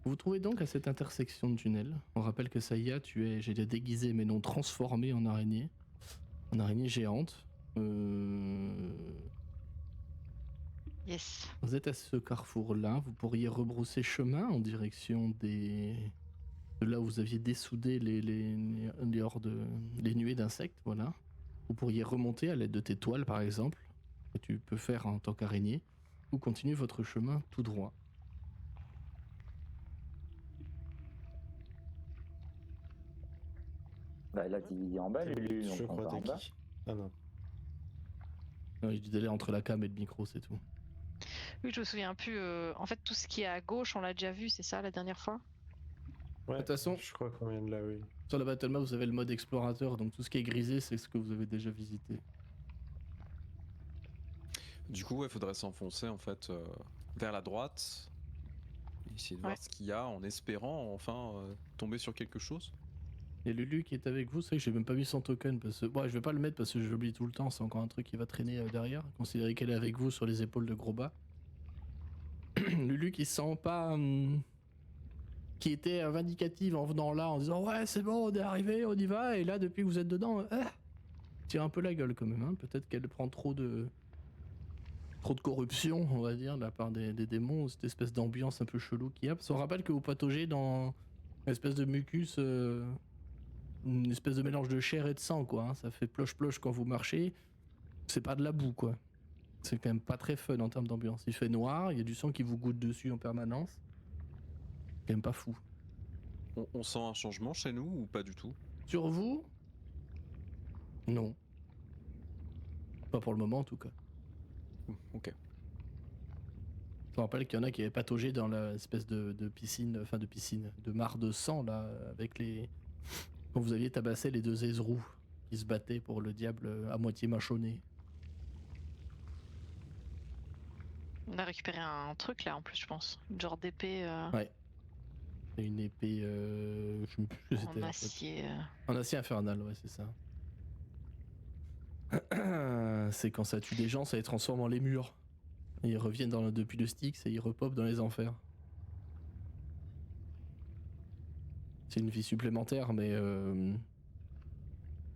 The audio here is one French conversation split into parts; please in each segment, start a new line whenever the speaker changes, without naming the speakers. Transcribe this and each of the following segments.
Vous vous trouvez donc à cette intersection de tunnels. On rappelle que Saya, tu es, j'ai dit déguisé mais non transformé en araignée géante.
Yes.
Vous êtes à ce carrefour-là, vous pourriez rebrousser chemin en direction de là où vous aviez dessoudé les hordes, les nuées d'insectes, voilà. Vous pourriez remonter à l'aide de tes toiles, par exemple, que tu peux faire en tant qu'araignée, ou continuer votre chemin tout droit.
Bah, elle a divisé en bas, Lulu, donc
Je
on
crois
va en
t'es
bas.
qui? Ah non.
Non, il y a du délai entre la cam et le micro, c'est tout.
Oui, je me souviens plus. En fait, tout ce qui est à gauche, on l'a déjà vu, c'est ça, la dernière fois?
Ouais,
De toute façon,
je crois qu'on vient de là, oui.
sur la Battle Map, vous avez le mode explorateur, donc tout ce qui est grisé, c'est ce que vous avez déjà visité.
Du coup, il faudrait s'enfoncer en fait vers la droite, essayer de voir ce qu'il y a en espérant enfin tomber sur quelque chose.
Il y a Lulu qui est avec vous, c'est vrai que j'ai même pas mis son token parce que. Bon, je vais pas le mettre parce que je l'oublie tout le temps, c'est encore un truc qui va traîner derrière. Considérez qu'elle est avec vous sur les épaules de gros bas. Lulu qui se sent pas. Qui était vindicative en venant là en disant ouais, c'est bon, on est arrivé, on y va, et là, depuis que vous êtes dedans, tire un peu la gueule quand même, hein. Peut-être qu'elle prend trop de corruption, on va dire, de la part des démons, cette espèce d'ambiance un peu chelou qu'il y a. Parce qu'on rappelle que vous pataugez dans une espèce de mucus. Une espèce de mélange de chair et de sang, quoi. Hein. Ça fait ploche-ploche quand vous marchez. C'est pas de la boue, quoi. C'est quand même pas très fun en termes d'ambiance. Il fait noir, il y a du sang qui vous goutte dessus en permanence. C'est quand même pas fou.
On sent un changement chez nous ou pas du tout?
Sur vous? Non. Pas pour le moment, en tout cas.
Ok.
Je me rappelle qu'il y en a qui avaient pataugé dans l'espèce de piscine, enfin de piscine, de mare de sang, là, avec les... Quand vous aviez tabassé les deux Ezrous qui se battaient pour le diable à moitié mâchonné.
On a récupéré un truc là en plus, je pense. Une genre d'épée
Ouais. Et une épée, je sais plus ce que c'était.
en acier.
En acier infernal, ouais, c'est ça. C'est quand ça tue des gens, ça les transforme en lémures. Et ils reviennent depuis le Styx et ils repopent dans les enfers. C'est une vie supplémentaire, mais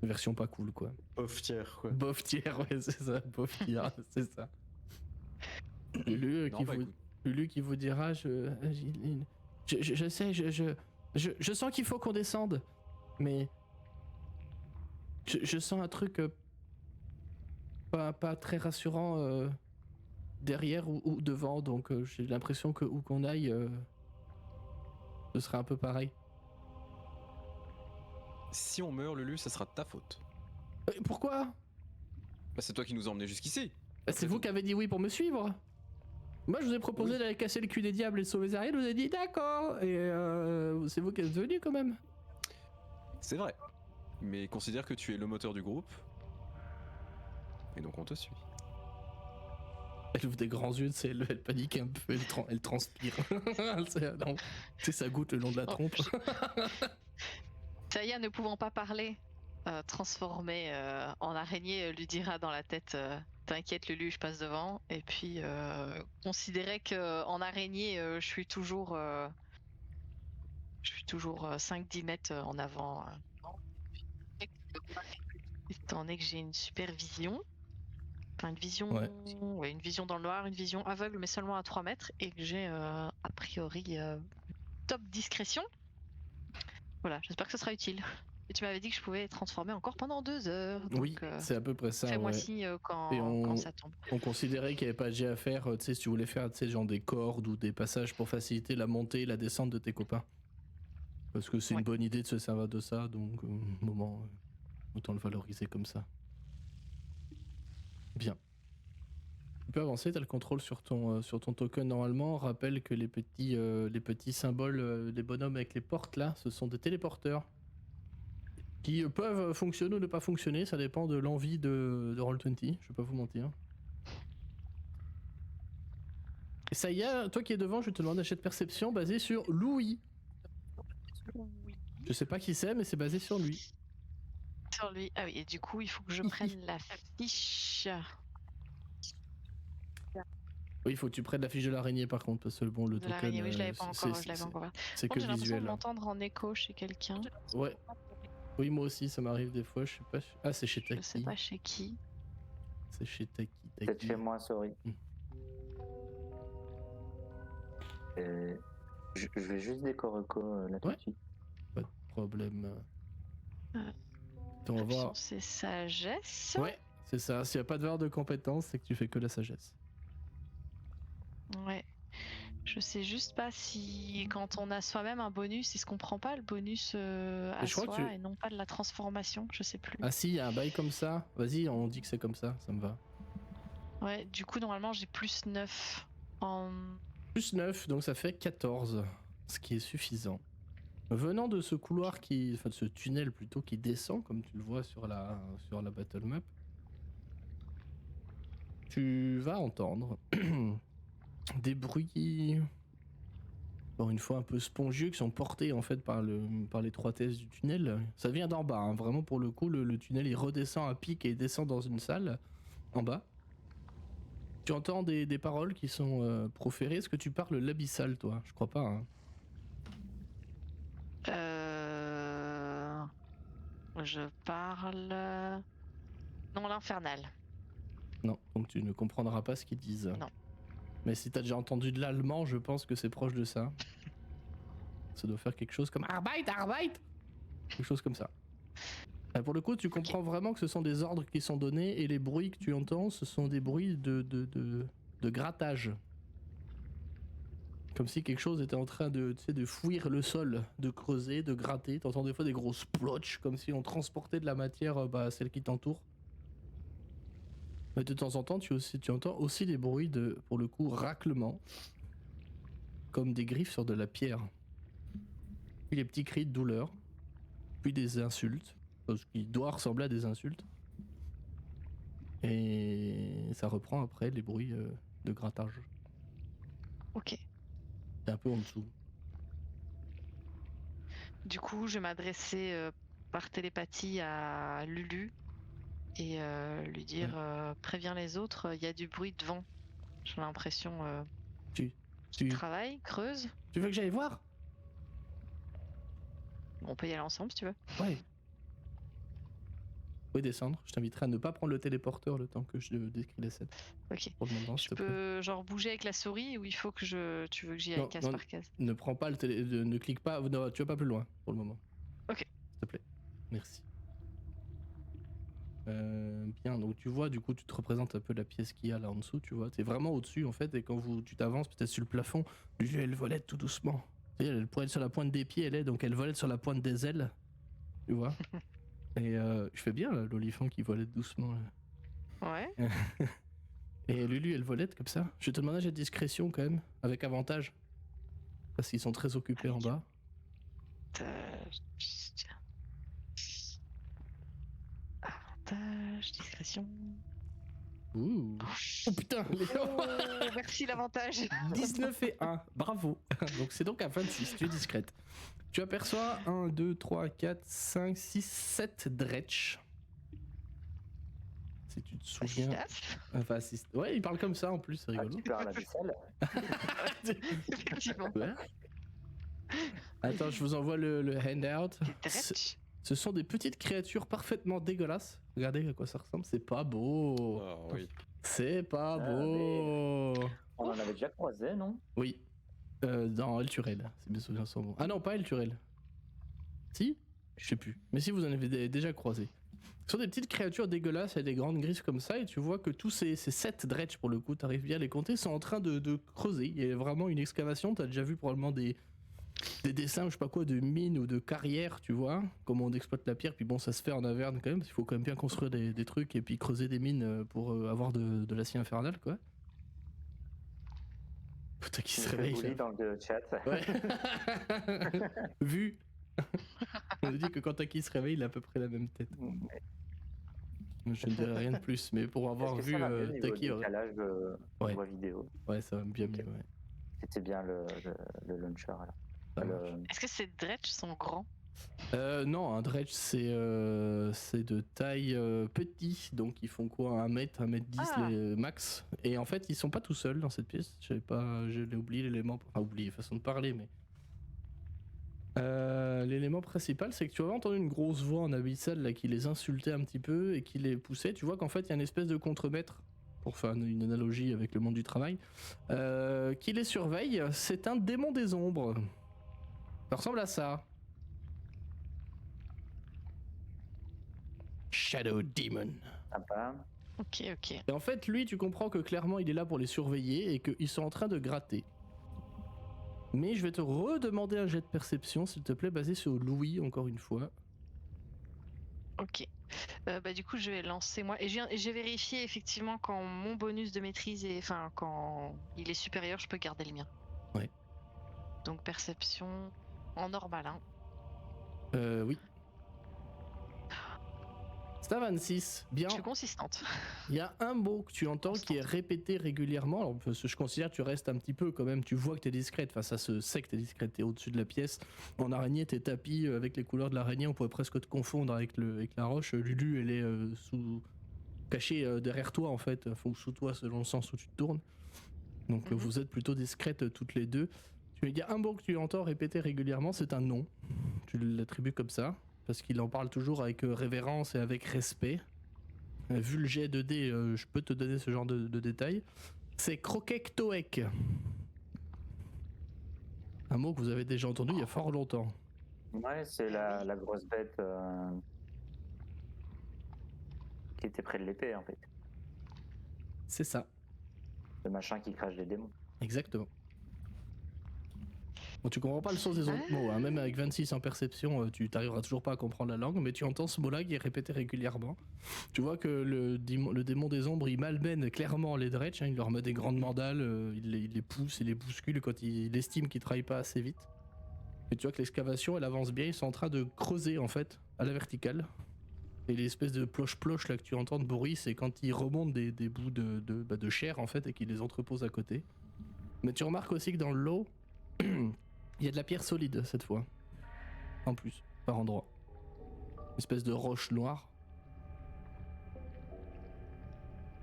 version pas cool, quoi.
Pauvre tiers, quoi.
Bof tiers, ouais, c'est ça, bof tiers, c'est ça. Lulu qui vous dira, je sais, je sens qu'il faut qu'on descende, mais je sens un truc pas très rassurant derrière ou devant, donc j'ai l'impression que où qu'on aille, ce sera un peu pareil.
Si on meurt, Lulu, ça sera de ta faute.
Pourquoi?
Bah, c'est toi qui nous as emmenés jusqu'ici.
C'est vous qui avez dit oui pour me suivre. Moi, je vous ai proposé d'aller casser le cul des diables et de sauver Zariel, vous avez dit d'accord, et c'est vous qui êtes venu quand même.
C'est vrai. Mais considère que tu es le moteur du groupe. Et donc on te suit.
Elle ouvre des grands yeux, elle panique un peu, elle transpire. Tu sais, ça goutte le long de la trompe.
Saya, ne pouvant pas parler, transformée en araignée, lui dira dans la tête t'inquiète Lulu, je passe devant. Et puis considérer qu'en araignée, je suis toujours 5-10 mètres en avant. Étant donné que j'ai une super vision. Enfin, une vision, ouais, une vision dans le noir, une vision aveugle, mais seulement à 3 mètres, et que j'ai a priori top discrétion. Voilà, j'espère que ce sera utile. Et tu m'avais dit que je pouvais transformer encore pendant 2 heures. Donc,
oui, c'est à peu près ça.
Fais-moi
ouais.
signe quand ça tombe.
On considérait qu'il n'y avait pas de jet à faire, tu sais, si tu voulais faire, tu sais, genre des cordes ou des passages pour faciliter la montée et la descente de tes copains. Parce que c'est une bonne idée de se servir de ça, donc moment, autant le valoriser comme ça. Bien. Tu peux avancer, t'as le contrôle sur ton token normalement. Rappelle que les petits symboles, les bonhommes avec les portes là, ce sont des téléporteurs. Qui peuvent fonctionner ou ne pas fonctionner, ça dépend de l'envie de Roll20, je vais pas vous mentir. Et ça y est, toi qui es devant, je te demande un jet de perception basé sur Louis.
Oui.
Je sais pas qui c'est, mais c'est basé sur lui.
Sur lui. Ah oui, et du coup, il faut que je prenne la fiche.
Oui, il faut que tu prennes la fiche de l'araignée par contre, parce que bon, le
De
token.
l'araignée, oui, je l'avais pas
c'est-
encore. Je l'avais encore.
C'est
Par
que
contre, j'ai l'impression de
visuel. Hein.
m'entendre en écho chez quelqu'un.
Ouais. Oui, moi aussi, ça m'arrive des fois. Je sais pas. Ah, c'est chez Taki.
Je sais pas chez qui.
C'est chez Taki.
C'est chez moi, sorry. Je vais juste décorer là tout de suite.
Pas de problème.
Euh,
On va voir.
C'est sagesse.
Ouais, c'est ça. S'il n'y a pas de valeur de compétence, c'est que tu fais que la sagesse.
Ouais. Je sais juste pas si quand on a soi-même un bonus, est-ce qu'on prend pas le bonus à
je crois que
soi et non pas de la transformation, je sais plus.
Ah si, il y a un bail comme ça. Vas-y, on dit que c'est comme ça me va.
Ouais, du coup normalement j'ai plus 9 en...
Plus 9, donc ça fait 14, ce qui est suffisant. Venant de ce couloir enfin de ce tunnel plutôt qui descend, comme tu le vois sur la battle map, tu vas entendre des bruits, encore une fois un peu spongieux, qui sont portés en fait par l'étroitesse du tunnel. Ça vient d'en bas, hein. Vraiment pour le coup, le tunnel il redescend à pic et descend dans une salle en bas. Tu entends des paroles qui sont proférées. Est-ce que tu parles l'abyssal, toi? Je crois pas. Hein.
Je parle... Non, l'infernal.
Non, donc tu ne comprendras pas ce qu'ils disent.
Non.
Mais si t'as déjà entendu de l'allemand, je pense que c'est proche de ça. Ça doit faire quelque chose comme Arbeit, Arbeit! Quelque chose comme ça. Pour le coup, tu comprends vraiment que ce sont des ordres qui sont donnés et les bruits que tu entends, ce sont des bruits de grattage. Comme si quelque chose était en train de fouiller le sol, de creuser, de gratter. T'entends des fois des grosses splotches, comme si on transportait de la matière à celle qui t'entoure. Mais de temps en temps, tu entends aussi des bruits de, pour le coup, raclement. Comme des griffes sur de la pierre. Puis les petits cris de douleur. Puis des insultes. Ce qui doit ressembler à des insultes. Et ça reprend après les bruits de grattage.
Ok.
C'est un peu en dessous.
Du coup, je vais m'adresser par télépathie à Lulu et lui dire préviens les autres, il y a du bruit devant. J'ai l'impression qu'il travaille, creuse.
Tu veux que j'aille voir?
On peut y aller ensemble si tu veux.
Ouais. Vous pouvez descendre. Je t'inviterai à ne pas prendre le téléporteur le temps que je décris la scène.
Ok.
Pour le moment,
Je peux genre bouger avec la souris ou il faut que tu veux que j'y aille case par case?
Ne prends pas ne clique pas, non, tu vas pas plus loin pour le moment.
Ok.
S'il te plaît. Merci. Bien, donc tu vois, du coup, tu te représentes un peu la pièce qu'il y a là en dessous, tu vois. T'es vraiment au-dessus en fait, et quand tu t'avances peut-être sur le plafond, elle volette tout doucement. Elle pourrait être sur la pointe des pieds, donc elle volette sur la pointe des ailes, tu vois. Et je fais bien l'olifant qui volette doucement. Là.
Ouais.
Et Lulu, elle volette comme ça. Je vais te demander de discrétion quand même, avec avantage. Parce qu'ils sont très occupés en bas.
Avantage, discrétion.
Ouh. Oh putain,
merci l'avantage.
19 et 1, bravo. Donc c'est donc à 26, tu es discrète. Tu aperçois 1, 2, 3, 4, 5, 6, 7 dretch. Si tu te souviens. Enfin, ouais, il parle comme ça en plus, c'est rigolo.
Tu parles à l'abyssal.
Effectivement.
Ouais. Attends, je vous envoie le handout. Ce sont des petites créatures parfaitement dégueulasses. Regardez à quoi ça ressemble, c'est pas beau.
Oh, oui.
C'est pas beau.
On en avait déjà croisé, non?
Oui. Dans El Turel, si mes souvenirs sont bons. Ah non, pas El Turel. Si? Je sais plus. Mais si vous en avez déjà croisé. Ce sont des petites créatures dégueulasses et des grandes griffes comme ça, et tu vois que tous ces 7 dretch, pour le coup, t'arrives bien à les compter, sont en train de creuser. Il y a vraiment une excavation, t'as déjà vu probablement des dessins, je sais pas quoi, de mines ou de carrières, tu vois, comment on exploite la pierre, puis bon, ça se fait en Averne quand même, parce qu'il faut quand même bien construire des trucs et puis creuser des mines pour avoir de l'acier infernal, quoi. Putain, qui se réveille là.
Dans le chat.
Ouais. Vu. On nous dit que quand Taki se réveille, il a à peu près la même tête. Je ne dirai rien de plus, mais pour avoir vu Taki.
Ouais. Voix vidéo.
Ouais, ça va bien mieux, ouais.
C'était bien le launcher là.
Est-ce que ces dretch sont grands?
Non, un dredge c'est de taille petit, donc ils font quoi, 1 mètre, 1m10 les max. Et en fait, ils sont pas tout seuls dans cette pièce. Je l'ai oublié l'élément, enfin oublié, façon de parler, mais. L'élément principal, c'est que tu as entendu une grosse voix en abyssal là qui les insultait un petit peu et qui les poussait. Tu vois qu'en fait, il y a une espèce de contremaître, pour faire une analogie avec le monde du travail, qui les surveille. C'est un démon des ombres. Ça ressemble à ça. Shadow Demon.
Sympa.
Ok.
Et en fait, lui, tu comprends que clairement, il est là pour les surveiller et qu'ils sont en train de gratter. Mais je vais te redemander un jet de perception, s'il te plaît, basé sur Louis, encore une fois.
Ok. Du coup, je vais lancer moi. Et j'ai vérifié effectivement quand mon bonus de maîtrise est. Enfin, quand il est supérieur, je peux garder le mien.
Ouais.
Donc, perception en normal, hein.
Oui. C'est à 26. Bien.
Je suis consistante.
Il y a un mot que tu entends qui est répété régulièrement. Alors, je considère que tu restes un petit peu quand même. Tu vois que t'es discrète. Enfin, ça se sait que t'es discrète. T'es au-dessus de la pièce. En araignée, t'es tapis avec les couleurs de l'araignée. On pourrait presque te confondre avec la roche. Lulu, elle est cachée derrière toi en fait. Enfin, ou sous toi selon le sens où tu te tournes. Donc vous êtes plutôt discrètes toutes les deux. Il y a un mot que tu entends répéter régulièrement. C'est un nom. Tu l'attribues comme ça. Parce qu'il en parle toujours avec révérence et avec respect. Vu le jet de dés, je peux te donner ce genre de détails. C'est Krokek-Toek. Un mot que vous avez déjà entendu il y a fort longtemps.
Ouais, c'est la grosse bête qui était près de l'épée en fait.
C'est ça.
Le machin qui crache des démons.
Exactement. Bon, tu comprends pas le sens des autres mots, hein. Même avec 26 en perception, tu t'arriveras toujours pas à comprendre la langue, mais tu entends ce mot-là qui est répété régulièrement. Tu vois que le démon des ombres, il malmène clairement les dredge, hein, il leur met des grandes mandales, il les pousse, il les bouscule quand il estime qu'ils travaillent pas assez vite. Et tu vois que l'excavation, elle avance bien, ils sont en train de creuser en fait, à la verticale. Et l'espèce de ploche-ploche là que tu entends de bruit, c'est quand ils remontent des bouts de chair en fait et qu'ils les entreposent à côté. Mais tu remarques aussi que dans l'eau, il y a de la pierre solide cette fois. En plus, par endroit. Une espèce de roche noire.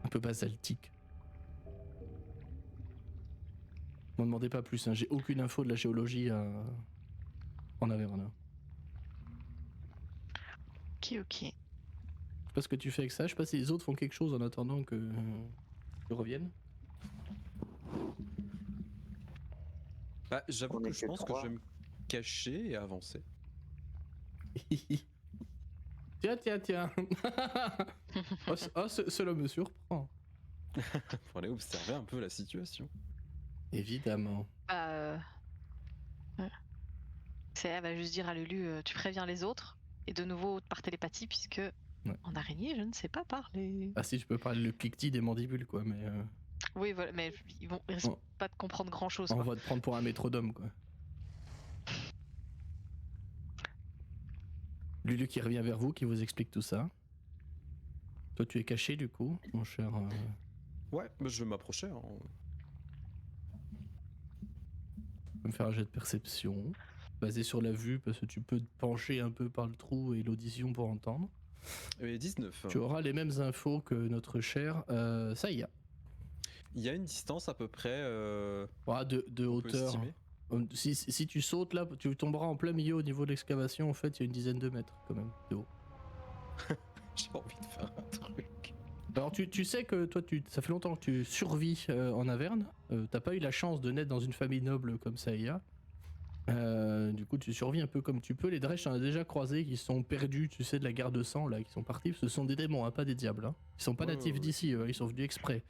Un peu basaltique. M'en demandez pas plus, hein. J'ai aucune info de la géologie en Averna.
Ok.
Je sais pas ce que tu fais avec ça, je sais pas si les autres font quelque chose en attendant que tu reviennes.
Bah, j'avoue que je pense que je vais me cacher et avancer.
Tiens. Cela me surprend.
Pour aller observer un peu la situation.
Évidemment.
Elle va juste dire à Lulu, tu préviens les autres. Et de nouveau par télépathie, puisque en araignée, je ne sais pas parler.
Ah si, je peux parler le cliquetis des mandibules, quoi, mais...
Oui, voilà, mais ils risquent pas de comprendre grand-chose.
On va te prendre pour un métronome, quoi. Lulu qui revient vers vous, qui vous explique tout ça. Toi, tu es caché, du coup, mon cher...
Ouais, bah, je vais m'approcher. Hein.
Je vais me faire un jet de perception, basé sur la vue, parce que tu peux te pencher un peu par le trou et l'audition pour entendre.
Et 19.
Tu auras les mêmes infos que notre cher Saïa.
Il y a une distance à peu près
de hauteur. Si tu sautes là, tu tomberas en plein milieu au niveau de l'excavation. En fait, il y a une dizaine de mètres quand même de haut.
J'ai envie de faire un truc.
Alors tu sais que toi, ça fait longtemps que tu survis en Averne. T'as pas eu la chance de naître dans une famille noble comme Saïa. Du coup, tu survis un peu comme tu peux. Les Dredge, t'en as déjà croisé qui sont perdus, tu sais, de la guerre de sang là, qui sont partis. Ce sont des démons, hein, pas des diables. Hein. Ils sont pas natifs d'ici, ils sont venus exprès.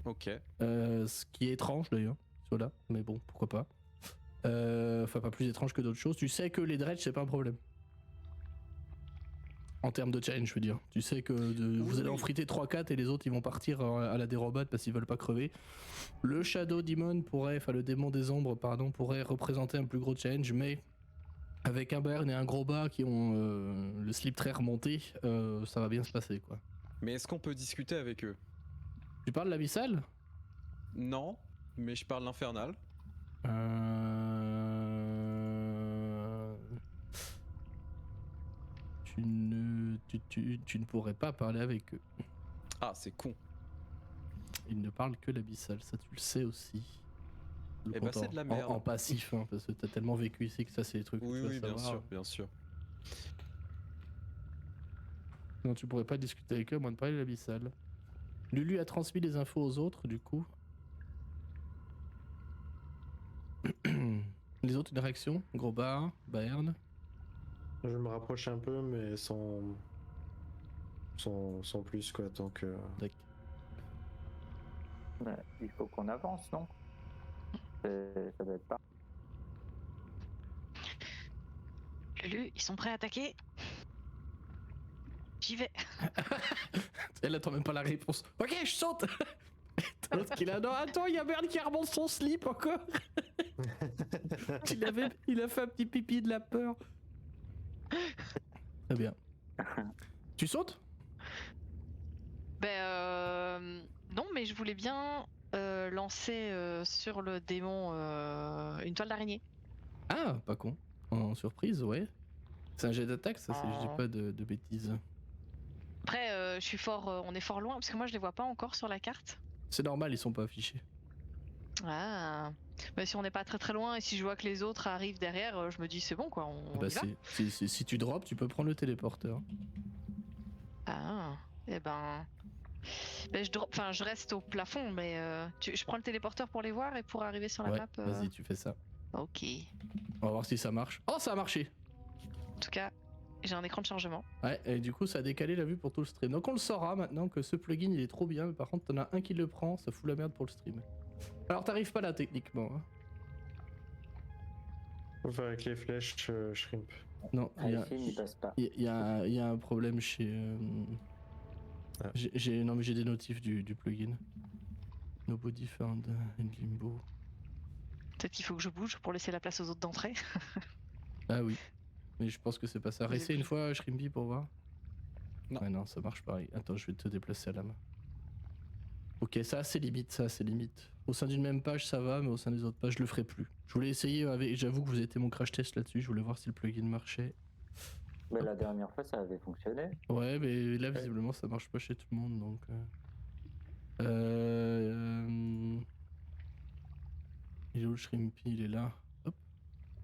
Ok.
Ce qui est étrange d'ailleurs, ceux-là, mais bon, pourquoi pas. Enfin, pas plus étrange que d'autres choses. Tu sais que les dredge, c'est pas un problème. En termes de challenge, je veux dire. Tu sais que vous allez en friter 3-4 et les autres ils vont partir à la dérobade parce qu'ils veulent pas crever. Le Shadow Demon le démon des ombres, pardon, pourrait représenter un plus gros challenge, mais avec un Bern et un gros bas qui ont le slip très remonté, ça va bien se passer, quoi.
Mais est-ce qu'on peut discuter avec eux?
Tu parles de l'abyssal?
Non, mais je parle l'infernal.
tu ne pourrais pas parler avec eux.
Ah, c'est con.
Ils ne parlent que l'abyssal, ça tu le sais aussi. Le
Eh ben,
compte
c'est de la merde.
En passif, hein, parce que t'as tellement vécu ici que ça c'est les trucs que
Oui,
tu dois
oui, bien
savoir.
sûr, bien sûr.
Non, tu pourrais pas discuter avec eux à moins de parler de l'abyssal. Lulu a transmis les infos aux autres, du coup. Les autres, une réaction? Gros bar, Bayern.
Je me rapproche un peu, mais sans plus, quoi. Donc,
D'accord.
Il faut qu'on avance, non? Ça doit être pas.
Lulu, ils sont prêts à attaquer? J'y vais.
Elle attend même pas la réponse. Ok, je saute. L'autre qui est là, non, attends, il y a Berne qui remonte son slip encore. Il a fait un petit pipi de la peur. Très bien. Tu sautes?
Non, mais je voulais bien lancer sur le démon une toile d'araignée.
Ah, pas con. En surprise, ouais. C'est un jet d'attaque, ça, si je dis pas de bêtises.
Après, on est fort loin parce que moi je les vois pas encore sur la carte.
C'est normal, ils sont pas affichés.
Ah, mais si on n'est pas très très loin et si je vois que les autres arrivent derrière, je me dis c'est bon quoi, on
Bah,
y va.
si tu drops, tu peux prendre le téléporteur.
Ah, et je reste au plafond, mais je prends le téléporteur pour les voir et pour arriver sur la
Ouais,
map.
vas-y, tu fais ça.
Ok.
On va voir si ça marche. Oh, ça a marché!
En tout cas, j'ai un écran de chargement.
Ouais, et du coup, ça a décalé la vue pour tout le stream. Donc, on le saura maintenant que ce plugin il est trop bien, mais par contre, t'en as un qui le prend, ça fout la merde pour le stream. Alors, t'arrives pas là techniquement. Hein.
faut faire avec les flèches, shrimp.
Non, il y a.
il passe pas.
Il y a un problème chez.
Ah.
Non, mais j'ai des notifs du plugin. Nobody found in limbo.
Peut-être qu'il faut que je bouge pour laisser la place aux autres d'entrer.
Ah oui. Mais je pense que c'est pas ça. Réessaye une fois, Shrimpy, pour voir.
Non.
Ouais, non, ça marche pareil. Attends, je vais te déplacer à la main. Ok, ça c'est limite, ça c'est limite. Au sein d'une même page, ça va, mais au sein des autres pages, je le ferai plus. Je voulais essayer avec. J'avoue que vous étiez mon crash test là-dessus. Je voulais voir si le plugin marchait.
Mais la dernière fois, ça avait fonctionné.
Ouais, mais là, visiblement, ça marche pas chez tout le monde, donc... Il est où le Shrimpy? Il est là. Hop.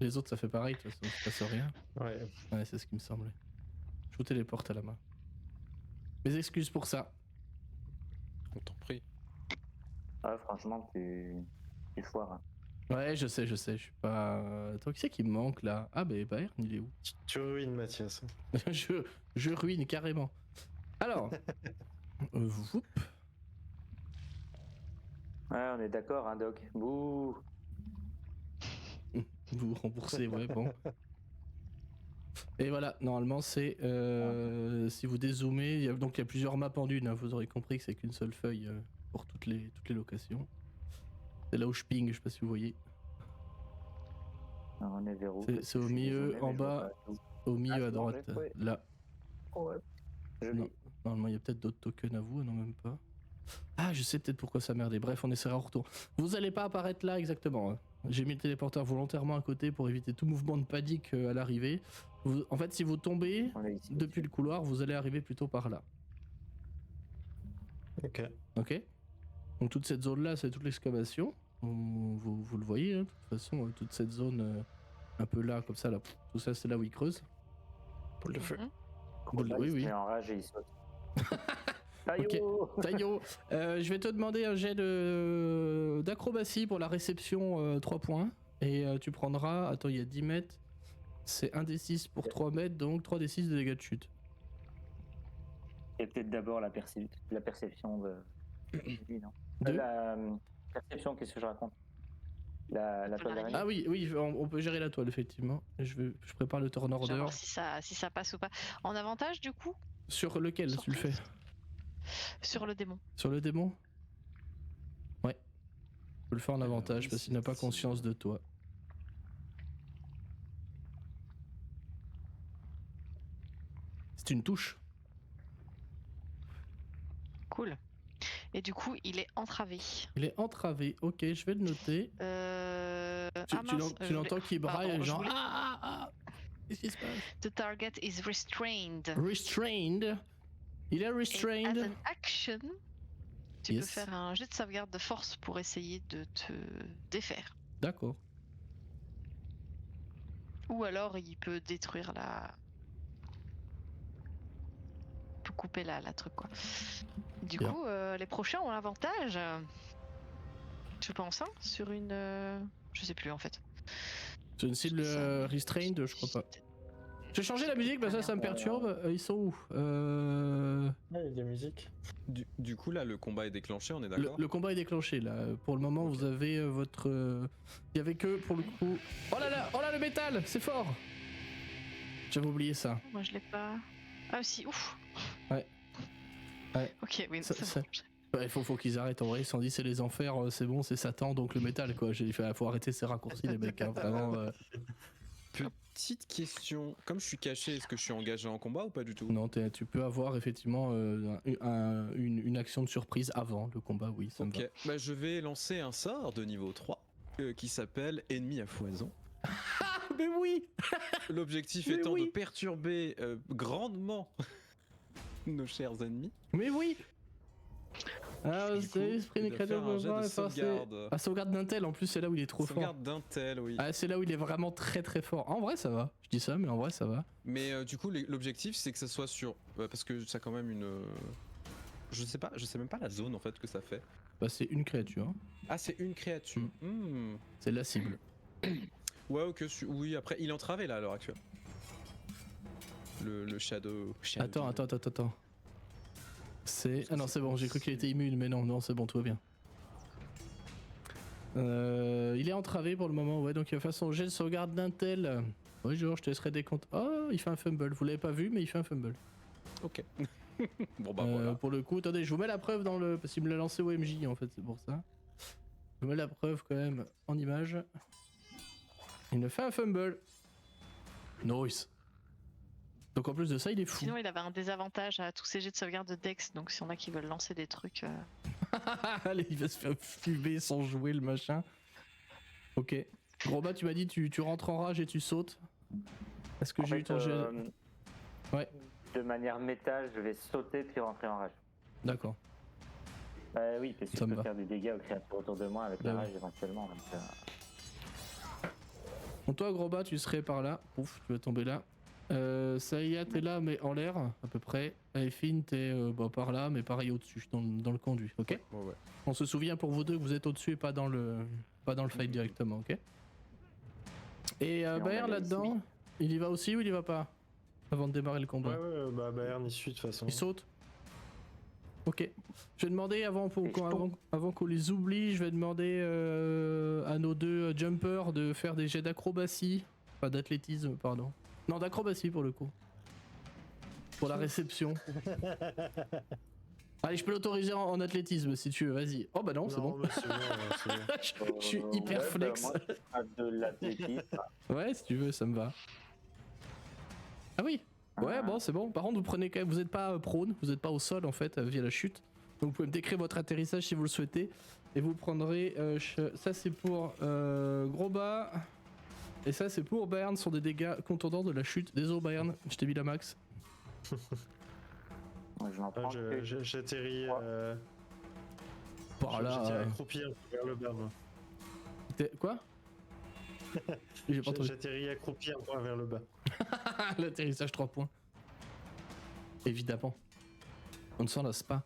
Les autres, ça fait pareil, de toute façon, il se passe rien.
Ouais.
Ouais, c'est ce qui me semblait. Je vous téléporte à la main. Mes excuses pour ça.
On t'en prie.
Ouais, franchement, tu foires. Hein.
Ouais, je sais, je suis pas... Attends, qui c'est qui me manque, là? Ah, bah, Bayern, il est où?
Tu ruines Mathias.
je ruine carrément. Alors... Whoop.
Ouais, on est d'accord, hein, Doc. Bouh.
Vous vous remboursez, ouais, bon. Et voilà, normalement c'est... si vous dézoomez, donc il y a plusieurs maps en une, hein, vous aurez compris que c'est qu'une seule feuille pour toutes les locations. C'est là où je ping, je sais pas si vous voyez.
Alors, on est vers où?
C'est au milieu, en bas, au milieu à droite,
ouais.
là.
Ouais.
Non, normalement il y a peut-être d'autres tokens à vous, non même pas. Ah, je sais peut-être pourquoi ça merdait. Bref, on essaiera au retour. Vous allez pas apparaître là exactement. Hein. J'ai mis le téléporteur volontairement à côté pour éviter tout mouvement de panique à l'arrivée. En fait, si vous tombez depuis le couloir, vous allez arriver plutôt par là.
Ok.
Ok. Donc toute cette zone-là, c'est toute l'excavation. Vous le voyez, hein. De toute façon, toute cette zone un peu là, comme ça, là, tout ça, c'est là où ils creusent.
Boule de feu.
Oui, oui.
Il se met en rage et il saute.
Ok, Taïo, je vais te demander un jet d'acrobatie pour la réception 3 points. Et tu prendras, attends, il y a 10 mètres, c'est 1d6 pour 3 mètres, donc 3d6 de dégâts de chute.
Et peut-être d'abord la perception de... non.
De
La perception, qu'est-ce que je raconte? La toile d'araignée.
Ah oui, on peut gérer la toile, effectivement. Je prépare le turn
Je vais
order.
voir si ça passe ou pas. En avantage du coup?
Sur lequel tu le fais?
Sur le démon.
Sur le démon? Ouais. Tu peux le faire en avantage parce qu'il n'a pas conscience de toi. C'est une touche.
Cool. Et du coup, il est entravé.
Il est entravé, ok, je vais le noter. Tu l'entends qui braille,
Pardon,
genre... Qu'est-ce qui se passe?
The target is restrained.
Restrained. Il est
Et as
restrained.
an action, tu
Yes.
peux faire un jet de sauvegarde de force pour essayer de te défaire.
D'accord.
Ou alors il peut détruire la... Il peut couper la truc quoi. Du
Bien.
coup, les prochains ont l'avantage. Je pense, hein, sur une... Je sais plus en fait.
C'est une cible restrained, je crois pas. J'ai changé la musique, bah ça me perturbe. Ils sont où
Ah, il y a de la musique.
Du coup, là, le combat est déclenché, on est
le,
d'accord?
le combat est déclenché là. Pour le moment,
Ok.
vous avez votre. Il y avait que pour le coup. Oh là, le métal, c'est fort. J'avais oublié ça.
Moi je l'ai pas... Ah si, ouf.
Ouais. Ouais.
Ok, oui,
Ça-
c'est
ça-
bon.
Ouais, faut qu'ils arrêtent en vrai. Ils se sont dit c'est les enfers, c'est bon, c'est Satan, donc le métal quoi. J'ai fait, faut arrêter ces raccourcis les mecs. Hein, vraiment.
Petite question, comme je suis caché, est-ce que je suis engagé en combat ou pas du tout?
Non, tu peux avoir effectivement une action de surprise avant le combat, oui, ça me va.
Ok, bah, je vais lancer un sort de niveau 3 qui s'appelle Ennemi à foison.
Ah, mais oui.
L'objectif
Mais
étant
oui.
de perturber grandement nos chers ennemis.
Mais oui. Ah,
Du
c'est
coup,
l'esprit
et
des
de
créatures
faire un jet de
efforcées.
sauvegarde.
Ah, sauvegarde d'intel, en plus c'est là où il est trop fort.
Sauvegarde d'intel, oui.
Ah, c'est là où il est vraiment très très fort. En vrai ça va, je dis ça mais en vrai ça va.
Mais du coup, l'objectif c'est que ça soit sur... parce que ça a quand même une... je sais même pas la zone en fait que ça fait.
Bah c'est une créature,
Ah, c'est une créature. Hmm.
c'est la cible.
Ouais, ok, oui, après, il est entravé là à l'heure actuelle. Le Shadow...
Attends. C'est... Ah non c'est bon, j'ai cru qu'il était immune mais non, c'est bon, tout va bien. Il est entravé pour le moment, ouais, donc il va faire son jet de sauvegarde d'intel. Ouais, genre, je te laisserai des comptes. Oh, il fait un fumble, vous l'avez pas vu mais il fait un fumble.
Ok. Bon bah voilà.
Pour le coup, attendez, je vous mets la preuve dans le... Parce qu'il me l'a lancé au MJ en fait, c'est pour ça. Je vous mets la preuve quand même en image. Il me fait un fumble. Nice. Donc en plus de ça, il est fou.
Sinon il avait un désavantage à tous ces jets de sauvegarde de Dex, donc s'il y en a qui veulent lancer des trucs...
Allez, il va se faire fumer sans jouer le machin. Ok. Groba, tu m'as dit tu rentres en rage et tu sautes. Est-ce que
En
j'ai
fait,
eu ton jet? Ouais.
De manière métal, je vais sauter puis rentrer en rage.
D'accord.
Oui, parce que
Ça
je
me
peux
va.
faire des dégâts aux créatures autour de moi avec la
Bah
rage éventuellement. Donc,
Donc toi, Groba, tu serais par là. Ouf, tu vas tomber là. Saïa, t'es là, mais en l'air, à peu près. Aefin, t'es par là, mais pareil au-dessus, dans le conduit, ok?
Ouais.
On se souvient pour vous deux que vous êtes au-dessus et pas dans le fight directement, ok? Et
on
Bayern
allait
là-dedans,
ici.
il y va aussi ou il y va pas? Avant de démarrer le combat.
Ouais, bah Bayern y suit de toute façon.
Il saute. Ok. Je vais demander avant qu'on les oublie, je vais demander à nos deux jumpers de faire des jets d'acrobatie. Pas d'athlétisme, pardon. Non, d'acrobatie pour le coup. Pour la réception. Allez, je peux l'autoriser en athlétisme si tu veux, vas-y. Oh bah non, c'est bon.
mais c'est bon, c'est bon.
Je suis hyper
ouais,
flex.
Bah, moi, je ferai de l'athlétisme.
Ouais, si tu veux, ça me va. Ah oui. Ouais, bon, c'est bon. Par contre, vous prenez quand même, vous êtes pas prone, vous êtes pas au sol en fait via la chute. Donc vous pouvez me décrire votre atterrissage si vous le souhaitez. Et vous prendrez, ça c'est pour Groba. Et ça c'est pour Bayern, sont des dégâts contondants de la chute. Désolé Bayern, je t'ai mis la max.
Je n'en prends que...
J'atterris
Par là.
j'atterris accroupi un peu vers le bas, moi.
Quoi? J'ai pas entendu.
J'atterris accroupi un peu vers le bas.
L'atterrissage 3 points. Évidemment. On ne s'en lasse pas.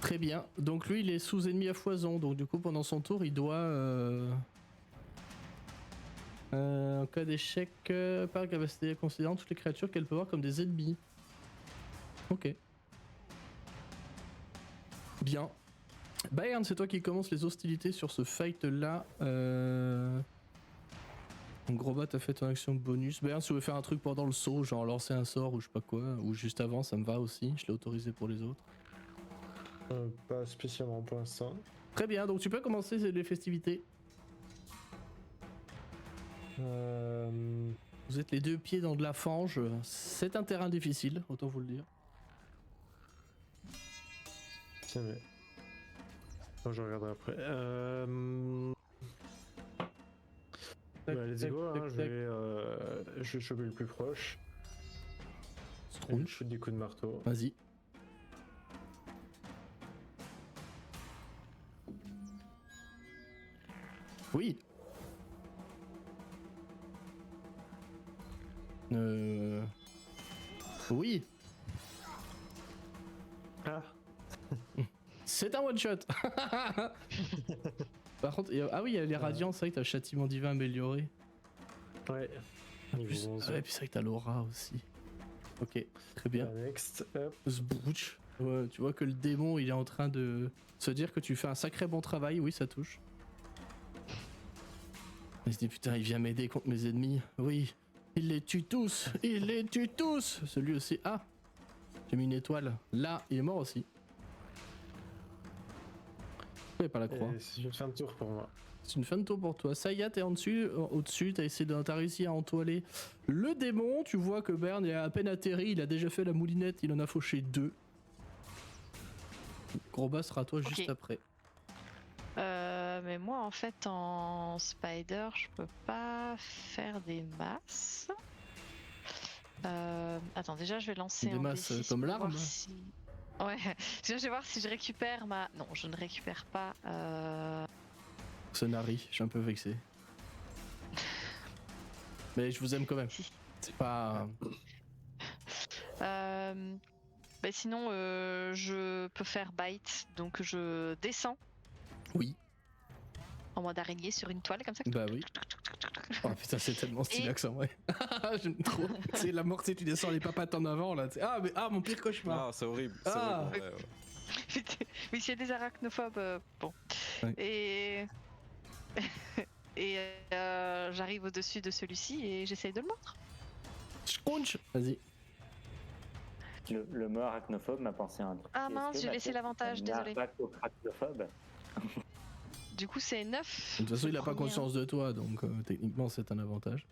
Très bien. Donc lui, il est sous ennemi à foison. Donc du coup, pendant son tour, il doit... en cas d'échec, par capacité considérant toutes les créatures qu'elle peut voir comme des ennemis. Ok. Bien. Bayern, c'est toi qui commence les hostilités sur ce fight là. Donc Groba, t'as fait ton action bonus. Bayern, si tu veux faire un truc pendant le saut, genre lancer un sort ou je sais pas quoi, ou juste avant, ça me va aussi. Je l'ai autorisé pour les autres.
Pas spécialement pour l'instant.
Très bien, donc tu peux commencer les festivités. Vous êtes les deux pieds dans de la fange. C'est un terrain difficile, autant vous le dire.
Tiens, mais... Oh, je regarderai après. Bah, let's go, hein, je vais choper le plus proche. Et je
Scrunch.
shoot des coups de marteau.
Vas-y. Oui. Oui.
Ah,
C'est un one shot. Par contre, ah oui, il y a les radiants, c'est vrai que t'as châtiment divin amélioré.
ouais.
En
Niveau
plus,
11.
ouais, puis c'est vrai que t'as l'aura aussi. Ok, très bien.
Next, hop.
Zbouch. Ouais, tu vois que le démon il est en train de se dire que tu fais un sacré bon travail, oui ça touche. Il se dit putain il vient m'aider contre mes ennemis, oui, il les tue tous, il les tue tous. Celui aussi, ah, j'ai mis une étoile, là il est mort aussi. Ouais, pas la croix.
Et c'est une fin de tour pour moi.
C'est une fin de tour pour toi. Saya, t'es en dessus, au-dessus, t'as réussi à entoiler le démon. Tu vois que Bern est à peine atterri, il a déjà fait la moulinette, il en a fauché 2. Grosbas sera à toi juste après.
Mais moi, en fait, en spider, je peux pas faire des masses. Attends, déjà, je vais lancer
Des
un
masses
D6
comme
pour
l'arme.
voir si... Ouais, déjà, je vais voir si je récupère ma... Non, je ne récupère pas...
Sonari, je suis un peu vexé. Mais je vous aime quand même. C'est pas...
Bah sinon, je peux faire bite, donc je descends
Oui,
en mode araignée sur une toile comme ça.
bah oui. Oh putain, c'est tellement stylé
Et-
que ça, ouais. J'aime trop. C'est la mort, tu sais, tu descends les papates en avant, là. Ah, mais ah, mon pire cauchemar.
Ah, c'est horrible. C'est
Ah.
horrible, ouais.
Mais s'il y a des arachnophobes, bon.
Ouais.
Et j'arrive au-dessus de celui-ci et j'essaye de le mordre.
Scrunch. Vas-y.
Le mot arachnophobe m'a pensé à un truc.
Ah
Est-ce
mince,
que
j'ai
ma
laissé
tête
l'avantage,
est
désolé.
arachnophobe.
Du coup, c'est 9.
De toute façon, il a pas
Premier,
conscience de toi, donc techniquement, c'est un avantage.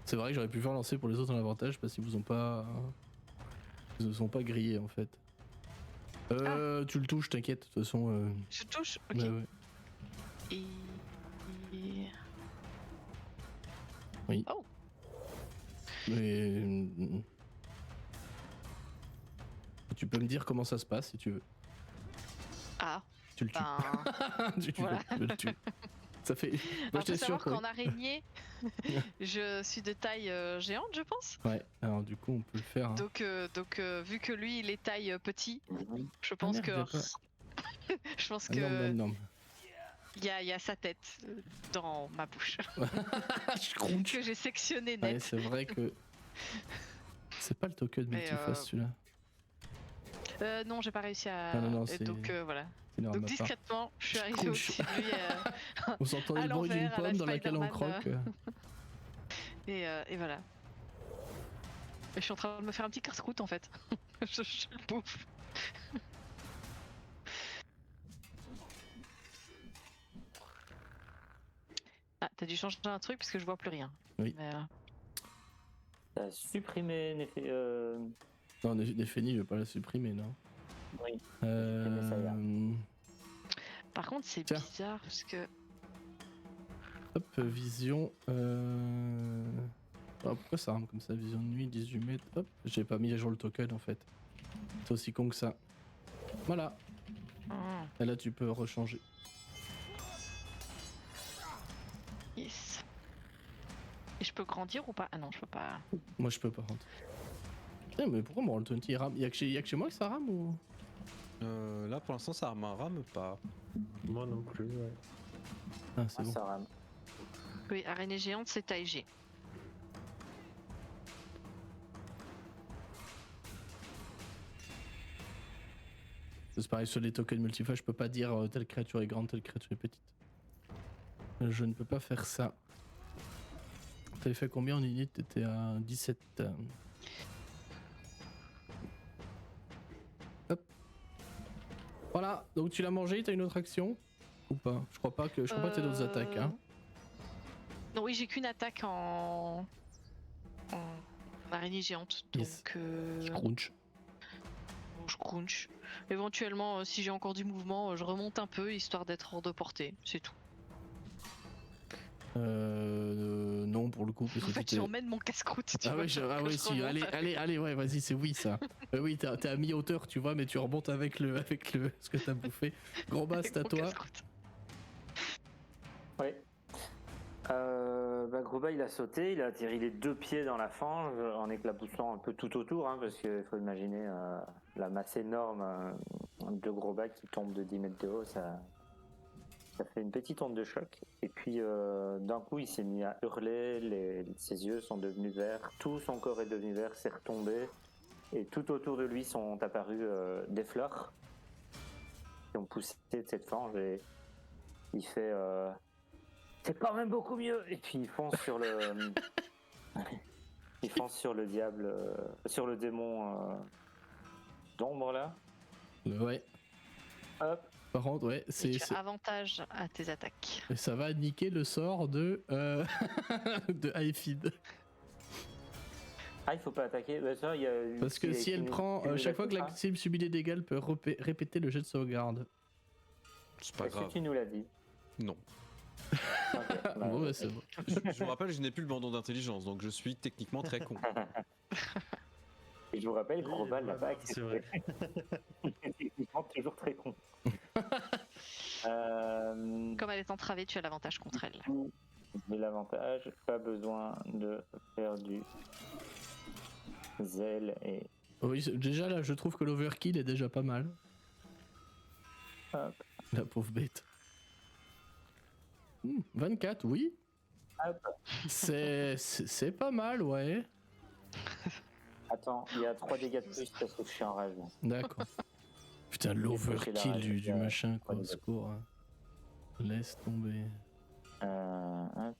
C'est vrai que j'aurais pu faire lancer pour les autres un avantage parce qu'ils vous ont pas. Ils ne sont pas grillés en fait. Tu le touches, t'inquiète, de toute façon.
Je touche, ok.
Ouais, ouais.
Et...
Oui.
Oh.
Mais. Tu peux me dire comment ça se passe si tu veux.
Ah,
Tu le tues.
ben...
tu
voilà.
le tues. Ça fait. Moi,
Alors,
j'étais
faut
sûr
savoir
que.
qu'en araignée, je suis de taille géante, je pense.
Ouais, alors du coup, on peut le faire. Hein.
Donc, vu que lui, il est taille petit, je pense
merde,
que...
il y a pas-
je pense
Ah,
que
non.
il y a sa tête dans ma bouche
Je crunch.
que j'ai sectionné
Ouais,
net.
c'est vrai que. C'est pas le token
Mais,
multiface celui-là.
Non, j'ai pas réussi à.
Ah, non,
et
c'est-
donc voilà.
C'est énorme,
Donc
à part.
discrètement, je suis arrivé
Crunch.
au-dessus de lui
On s'entendait
à
le bruit d'une
l'envers, à la
pomme dans laquelle on
Spider-Man,
croque.
et voilà. Et je suis en train de me faire un petit casse-croûte en fait. je le bouffe. Ah, t'as dû changer un truc parce que je vois plus rien.
Oui.
Mais,
T'as supprimé
Non, Nefeni, je vais pas la supprimer, non.
Oui. supprimé ça hier.
par contre, c'est
Tiens.
bizarre parce que.
Hop, vision. Oh, pourquoi ça rame comme ça? Vision de nuit, 18 mètres. Hop, j'ai pas mis à jour le token en fait. C'est aussi con que ça. Voilà. Et là, tu peux rechanger.
Yes. Et je peux grandir ou pas? Ah non, je peux pas.
Moi, je peux pas rentrer. Eh, mais pourquoi mon Roll20 il rame? Y'a que chez moi que ça rame ou?
Là, pour l'instant, ça rame pas.
Moi non plus, ouais.
Ah, c'est bon.
Ça rame.
Oui, araignée géante, c'est taille G.
C'est pareil sur les tokens multiface, je peux pas dire telle créature est grande, telle créature est petite. Je ne peux pas faire ça. T'avais fait combien en unité? T'étais à 17. Hop. Voilà, donc tu l'as mangé, t'as une autre action? Ou pas? Je crois pas que t'aies d'autres attaques. Hein.
Non, oui, j'ai qu'une attaque en araignée géante. Donc,
Yes. Crunch.
bon, je crunch. Éventuellement, si j'ai encore du mouvement, je remonte un peu histoire d'être hors de portée. C'est tout.
Non, pour le coup. Parce
En
que
fait,
t'étais-
j'emmène mon casse-croûte. tu
Ah
vois,
ouais, ah ouais,
je
si,
remonte
allez, ouais, vas-y, c'est oui ça. Oui, t'es à mi-hauteur, tu vois, mais tu remontes avec ce que t'as bouffé. Gros bas,
avec
c'est à
mon
toi.
casse-croûte.
Oui. Groba, il a sauté, il a atterri les 2 pieds dans la fange en éclaboussant un peu tout autour, hein, parce qu'il faut imaginer la masse énorme de Groba qui tombe de 10 mètres de haut, ça fait une petite onde de choc. Et puis d'un coup, il s'est mis à hurler, ses yeux sont devenus verts, tout son corps est devenu vert, s'est retombé, et tout autour de lui sont apparues des fleurs qui ont poussé de cette fange, et il fait... C'est quand même beaucoup mieux. Et puis il fonce sur le, il fonce sur le diable, sur le démon d'ombre là.
Ouais.
Hop.
Par contre, ouais,
Et
c'est.
tu as avantage à tes attaques.
Et ça va niquer le sort de de Aephid.
Ah, il faut pas attaquer. Bah, ça, il y a
Parce que si elle prend chaque fois que la cible subit des dégâts, elle peut répéter le jet de sauvegarde.
C'est pas
Est-ce
grave.
que tu nous l'as dit?
Non.
Ok, bah,
Bon, ouais, c'est bon.
Je vous rappelle, je n'ai plus le bandon d'intelligence, donc je suis techniquement très con.
Et je vous rappelle,
Oui,
Groba l'a
voilà,
pas
c'est
accepté.
vrai.
Techniquement, toujours très con.
Comme elle est entravée, tu as l'avantage contre elle.
J'ai l'avantage, pas besoin de faire du zèle et
Oui, déjà là, je trouve que l'overkill est déjà pas mal.
hop.
La pauvre bête. 24, oui.
Hop.
C'est pas mal, ouais.
Attends, il y a 3 dégâts de plus parce que je suis en rage.
D'accord. Putain, l'overkill du machin, quoi, au secours. Hein. Laisse tomber.
Hop.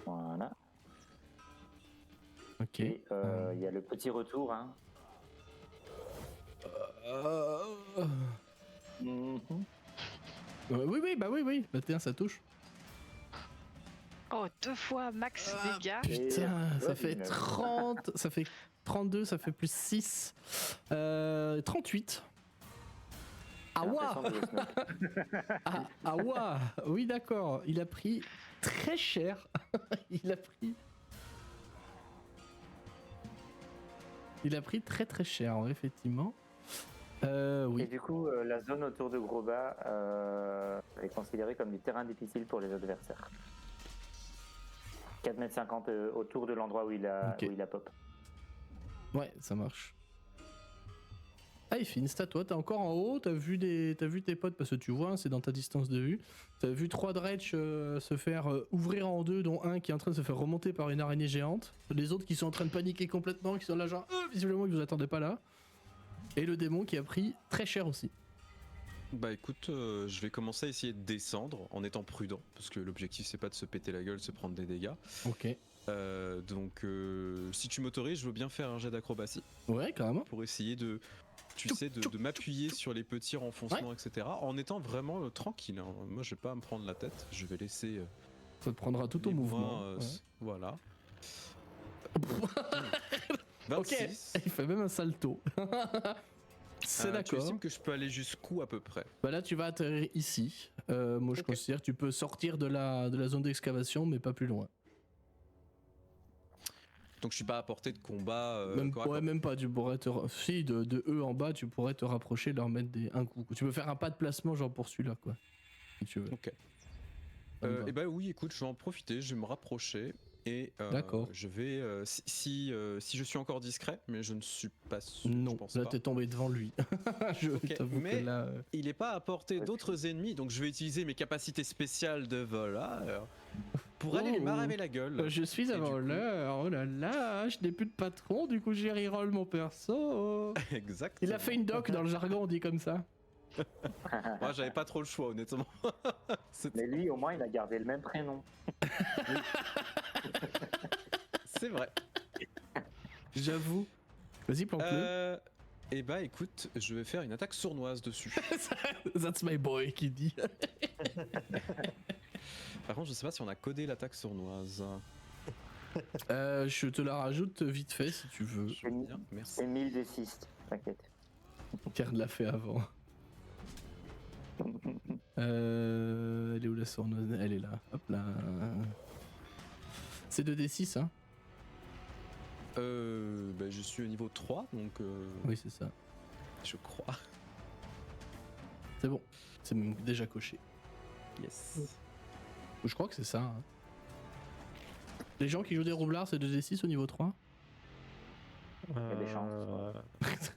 Voilà.
Ok.
Et il y a le petit retour. Hein. Mhm.
Oui, oui. Bah tiens, ça touche.
Oh, 2 fois max dégâts.
Putain, ça
Et-
fait 30, ça fait 32, ça fait plus 6. 38. Ah
J'ai
ouah.
l'impression de jouer Snoop.
Ah ouah. Oui, d'accord. Il a pris très cher. Il a pris très très cher, ouais, effectivement.
Et
Oui.
du coup, la zone autour de Groba est considérée comme du terrain difficile pour les adversaires. 4,50 m autour de l'endroit où il a,
Ok.
où il a pop.
Ouais, ça marche. Ah, Effin, c'est à toi, t'es encore en haut, t'as vu tes potes, parce que tu vois, c'est dans ta distance de vue. T'as vu 3 dredge se faire ouvrir en deux, dont un qui est en train de se faire remonter par une araignée géante. Les autres qui sont en train de paniquer complètement, qui sont là genre, visiblement ils vous attendaient pas là. Et le démon qui a pris très cher aussi.
Bah écoute, je vais commencer à essayer de descendre en étant prudent, parce que l'objectif c'est pas de se péter la gueule, se prendre des dégâts.
Ok.
Donc si tu m'autorises, je veux bien faire un jet d'acrobatie
Ouais, carrément.
pour essayer de, de m'appuyer sur les petits renfoncements, etc. En étant vraiment tranquille. Hein. Moi, je vais pas me prendre la tête. Je vais laisser.
Ça te prendra tout au
les
mouvement.
points,
Ouais.
Voilà.
Ok,
26.
il fait même un salto. C'est
Tu
d'accord.
estimes que je peux aller jusqu'où à peu près?
Bah là, tu vas atterrir ici. Moi, je
Ok.
considère que tu peux sortir de la zone d'excavation, mais pas plus loin.
Donc je suis pas à portée de combat.
Même,
corps à
ouais,
corps.
même pas. Tu pourrais si, de eux en bas, tu pourrais te rapprocher, leur mettre un coup. Tu peux faire un pas de placement, genre pour celui-là, quoi. Si tu veux.
Ok.
Ça me va.
Et bah oui, écoute, je vais en profiter. Je vais me rapprocher. Et
D'accord.
je vais. Si je suis encore discret, mais je ne suis pas sûr.
Non,
je pense
là
pas.
t'es tombé devant lui. Je t'avoue
mais-
que là.
Il n'est pas à portée d'autres ennemis, donc je vais utiliser mes capacités spéciales de voleur pour aller lui maraver la gueule.
Je suis un
Et du coup-
voleur, oh là là, je n'ai plus de patron, du coup j'ai reroll mon perso.
Exact.
Il a fait une doc dans le jargon, on dit comme ça.
Moi, j'avais pas trop le choix, honnêtement.
Mais lui, au moins, il a gardé le même prénom.
C'est vrai.
J'avoue. Vas-y, planque-le.
Et bah écoute, je vais faire une attaque sournoise dessus.
That's my boy qui dit.
Par contre, je sais pas si on a codé l'attaque sournoise.
Je te la rajoute vite fait si tu veux.
Je veux bien, merci.
C'est 1000 d 6, t'inquiète.
Car l'a fait avant. Elle est où la sournoise? Elle est là. Hop là. C'est 2d6, hein?
Bah, je suis au niveau 3, donc
Oui, c'est ça.
je crois.
C'est bon. C'est même déjà coché.
Yes.
Je crois que c'est ça. Hein. Les gens qui jouent des roublards, c'est 2d6 au niveau 3?
Il y a des chances.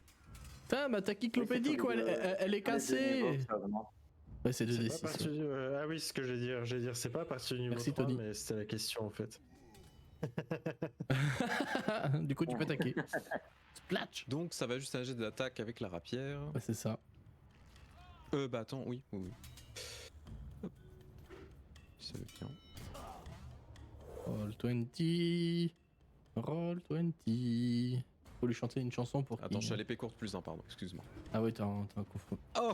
Putain, ma tachyclopédie, quoi, elle est cassée! Ouais, c'est
C'est
2d6.
pas parti du- Ah oui, ce que j'allais dire, c'est pas à partir du niveau
Merci,
3,
Tony.
mais c'était la question en fait.
Du coup, tu peux attaquer. Splatch!
Donc ça va juste un jet d'attaque avec la rapière.
Ouais, c'est ça.
Bah attends, oui. Hop. Ça veut bien.
Roll 20. Roll 20. Faut lui chanter une chanson pour
Attends,
qu'il-
je suis à l'épée courte plus 1, pardon, excuse-moi.
Ah oui, t'as un confort.
Oh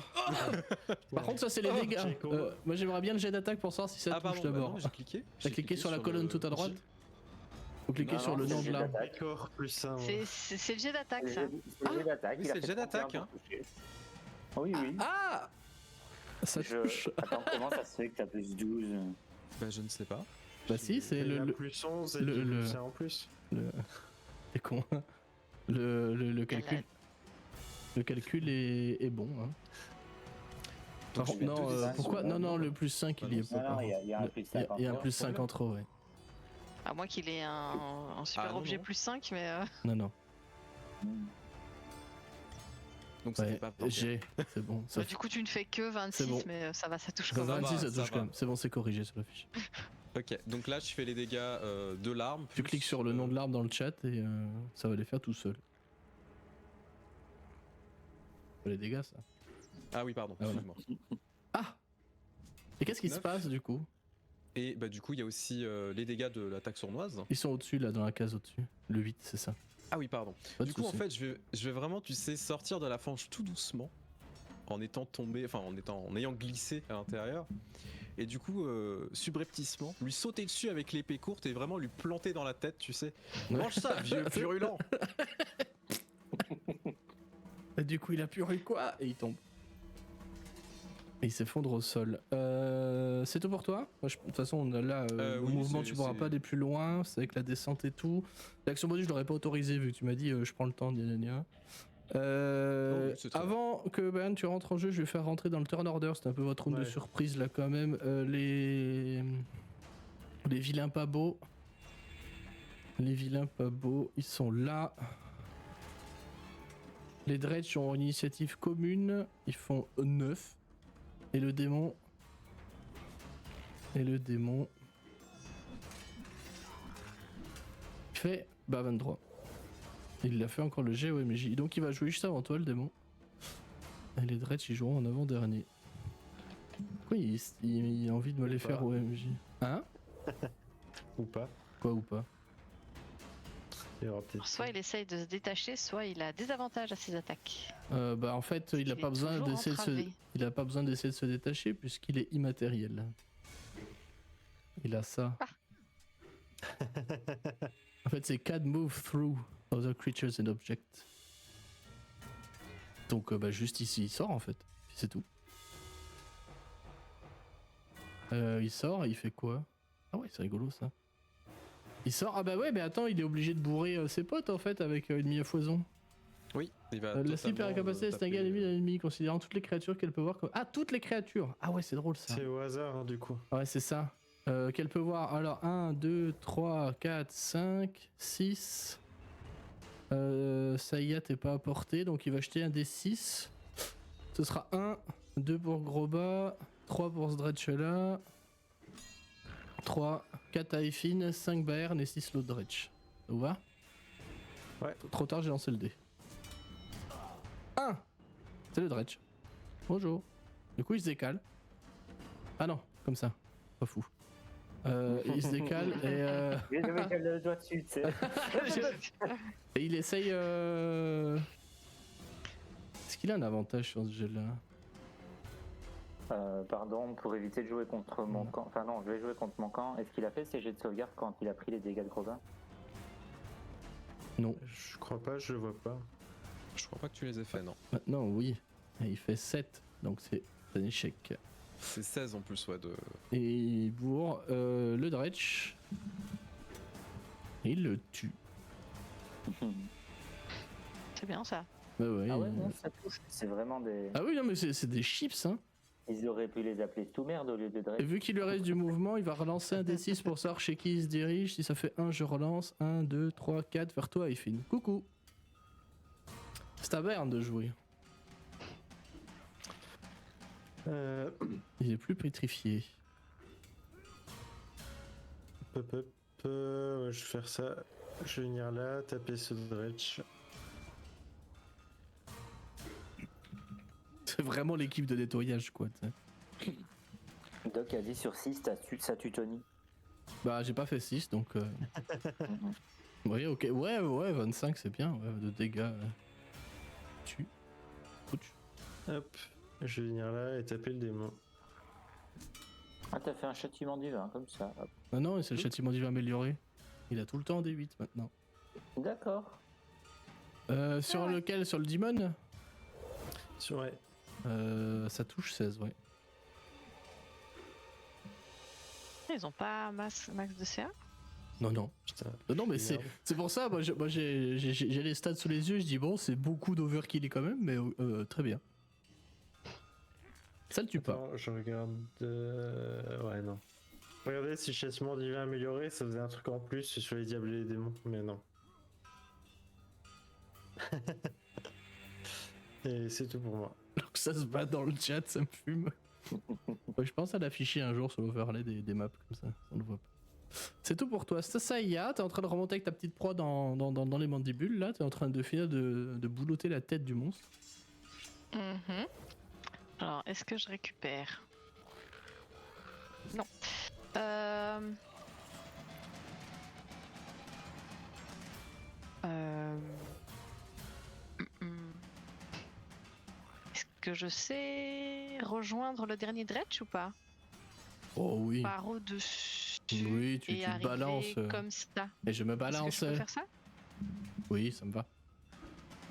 Par contre, ça, c'est les
Oh,
dégâts.
j'ai con.
Moi, j'aimerais bien le jet d'attaque pour savoir si ça
Ah
touche
pardon, bah
d'abord.
non, j'ai cliqué.
T'as
J'ai
cliqué sur la colonne
le-
tout à droite? Faut cliquer
Non,
sur
non,
le
c'est
nom
le
de
jet
l'arme.
d'attaque.
D'accord, plus 1.
C'est le jet d'attaque,
C'est
ça.
le jet d'attaque.
oui,
il a
c'est le
fait
jet
31
d'attaque, hein.
pour toucher. Oui, oui.
Ah! Ça touche.
Attends, comment ça se fait que t'as plus 12?
Bah je ne sais pas.
Bah si, c'est le
plus 11 et
le-
le,
le-
c'est en plus.
T'es con. Hein. Le calcul. Le calcul est bon. Hein. Par
Donc,
contre,
je mets
non,
2d6
pourquoi?
sur
Non, non,
le-
le plus 5 il y est
Non,
pas.
non,
par
il y a-
contre.
il y a un plus 5
Il y a un
en
plus
trop.
5 en trop, ouais.
À moins qu'il ait un super
Ah, non,
objet
non.
plus 5, mais
Non, non.
Donc ça
Ouais,
fait pas peur.
j'ai. C'est bon. Ça
du coup tu ne fais que 26,
bon.
mais ça va, ça touche
fait
quand même.
26, ça
ça
touche
va.
quand même. C'est bon, c'est corrigé sur la fiche.
Ok, donc là je fais les dégâts de l'arme.
Tu
plus,
cliques sur le nom de l'arme dans le chat et ça va les faire tout seul. Les dégâts, ça.
Ah oui, pardon,
Ah, voilà.
excuse-moi.
Ah! Et qu'est-ce qui se
9.
passe du coup?
Et bah du coup il y a aussi les dégâts de l'attaque sournoise.
Ils sont au-dessus là, dans la case au-dessus. Le 8, c'est ça.
Ah oui, pardon.
Pas de
Du coup en
soucis.
fait je vais vraiment, tu sais, sortir de la fange tout doucement. En étant tombé, enfin en ayant glissé à l'intérieur. Et du coup, subrepticement, lui sauter dessus avec l'épée courte et vraiment lui planter dans la tête, tu sais. Mange ça, vieux purulent!
Et du coup, il a puré quoi? Et il tombe. Et il s'effondre au sol. C'est tout pour toi? Moi, de toute façon, on a là, le
Oui,
mouvement,
c'est-
tu pourras
c'est-
pas aller plus loin. C'est avec la descente et tout. L'action bonus, je l'aurais pas autorisé vu que tu m'as dit je prends le temps, gna gna gna.
Non, oui, c'est très
Avant que Ben tu rentres en jeu, je vais faire rentrer dans le turn order. C'est un peu votre round de
Ouais.
surprise là quand même. Les vilains pas beaux. Les vilains pas beaux, ils sont là. Les Dredge ont une initiative commune, ils font 9. Et le démon. Il fait 23. Il l'a fait encore le GOMJ. Donc il va jouer juste avant toi le démon. Et les Dredge ils joueront en avant-dernier. Pourquoi il a envie de me les
Ou
faire
pas.
OMJ? Hein?
Ou pas.
Quoi ou pas?
Il y aura peut-être.
Alors, soit il essaye de se détacher, soit il a des avantages à ses attaques.
Bah en fait il a
Il
pas
est
besoin
toujours
d'essayer de se...
entravé.
Il a pas besoin d'essayer de se détacher puisqu'il est immatériel. Il a ça. En fait c'est can't move through other creatures and objects. Donc bah juste ici il sort en fait. Puis c'est tout. Il sort, il fait quoi? Ah ouais c'est rigolo ça. Il sort, ah bah ouais mais attends il est obligé de bourrer ses potes en fait avec une à foison.
Oui, il va.
La slip a la capacité de distinguer
taper,
l'ennemi considérant toutes les créatures qu'elle peut voir comme... Ah toutes les créatures! Ah ouais c'est drôle ça.
C'est au hasard hein, du coup.
Ouais c'est ça. Qu'elle peut voir. Alors 1, 2, 3, 4, 5, 6. Saïa t'es pas à portée donc il va jeter un des 6. Ce sera 1, 2 pour Groba, 3 pour ce Dredge là, 3, 4 à Effin, 5 Baern et 6 l'autre Dredge. Ça vous va?
Ouais.
Trop tard j'ai lancé le dé. 1! C'est le Dredge. Bonjour. Du coup il se décale. Ah non, comme ça. Pas fou. Il se décale et
Je vais mettre le doigt dessus, tu sais.
et il essaye. Est-ce qu'il a un avantage sur ce jeu-là?
Pardon, pour éviter de jouer contre mon camp. Enfin non, je vais jouer contre mon camp. Est-ce qu'il a fait ses jets de sauvegarde quand il a pris les dégâts de Grobin?
Non.
Je crois pas, je le vois pas.
Je crois pas que tu les aies fait, non.
Maintenant, oui. Et il fait 7. Donc c'est C'est un échec.
C'est 16 en plus, ouais.
Et pour le Dretch, il le tue.
C'est bien ça.
Bah ouais.
Ah ouais, non, ça touche. C'est vraiment des.
Ah oui, non, mais c'est des chips, hein.
Ils auraient pu les appeler tout merde au lieu de
Et
Drake.
vu qu'il lui reste du mouvement, il va relancer un D6 pour savoir chez qui il se dirige. Si ça fait 1, je relance. 1, 2, 3, 4, vers toi, Ifin. Coucou. C'est à Berne de jouer. Il est plus pétrifié.
Ouais, je vais faire ça. Je vais venir là, taper ce Dretch.
C'est vraiment l'équipe de nettoyage, quoi. T'sais.
Doc a dit sur 6, ça tue Tony.
Bah, j'ai pas fait 6, donc. Oui, ok. Ouais, 25, c'est bien. Ouais, de dégâts. Tue. Ouch.
Hop, je vais venir là et taper le démon.
Ah, t'as fait un châtiment divin comme ça. Hop.
Ah non, c'est le châtiment divin amélioré. Il a tout le temps des 8 maintenant.
D'accord.
Sur lequel? Sur le demon?
Ouais.
Ça touche 16, ouais.
Ils ont pas max de CA.
Non.
Putain.
Non, mais c'est pour ça, moi j'ai les stats sous les yeux, je dis bon, c'est beaucoup d'overkill quand même, mais très bien. Ça le tue pas.
Attends, je regarde. Ouais, non. Regardez si châtiment divin amélioré, ça faisait un truc en plus sur les diables et les démons, mais non. Et c'est tout pour moi.
Alors que ça se bat dans le chat, ça me fume. Ouais, je pense à l'afficher un jour sur l'overlay des maps comme ça, on le voit pas. C'est tout pour toi. Stasaya, t'es en train de remonter avec ta petite proie dans les mandibules là, t'es en train de finir de boulotter la tête du monstre.
Mhm. Alors, est-ce que je récupère? Non. Est-ce que je sais rejoindre le dernier Dretch ou pas?
Oh oui.
Par au-dessus.
Oui, tu
et
te
arriver
balances.
comme ça.
Et je me
Est-ce que
balance.
je peux faire ça?
Oui, ça me va.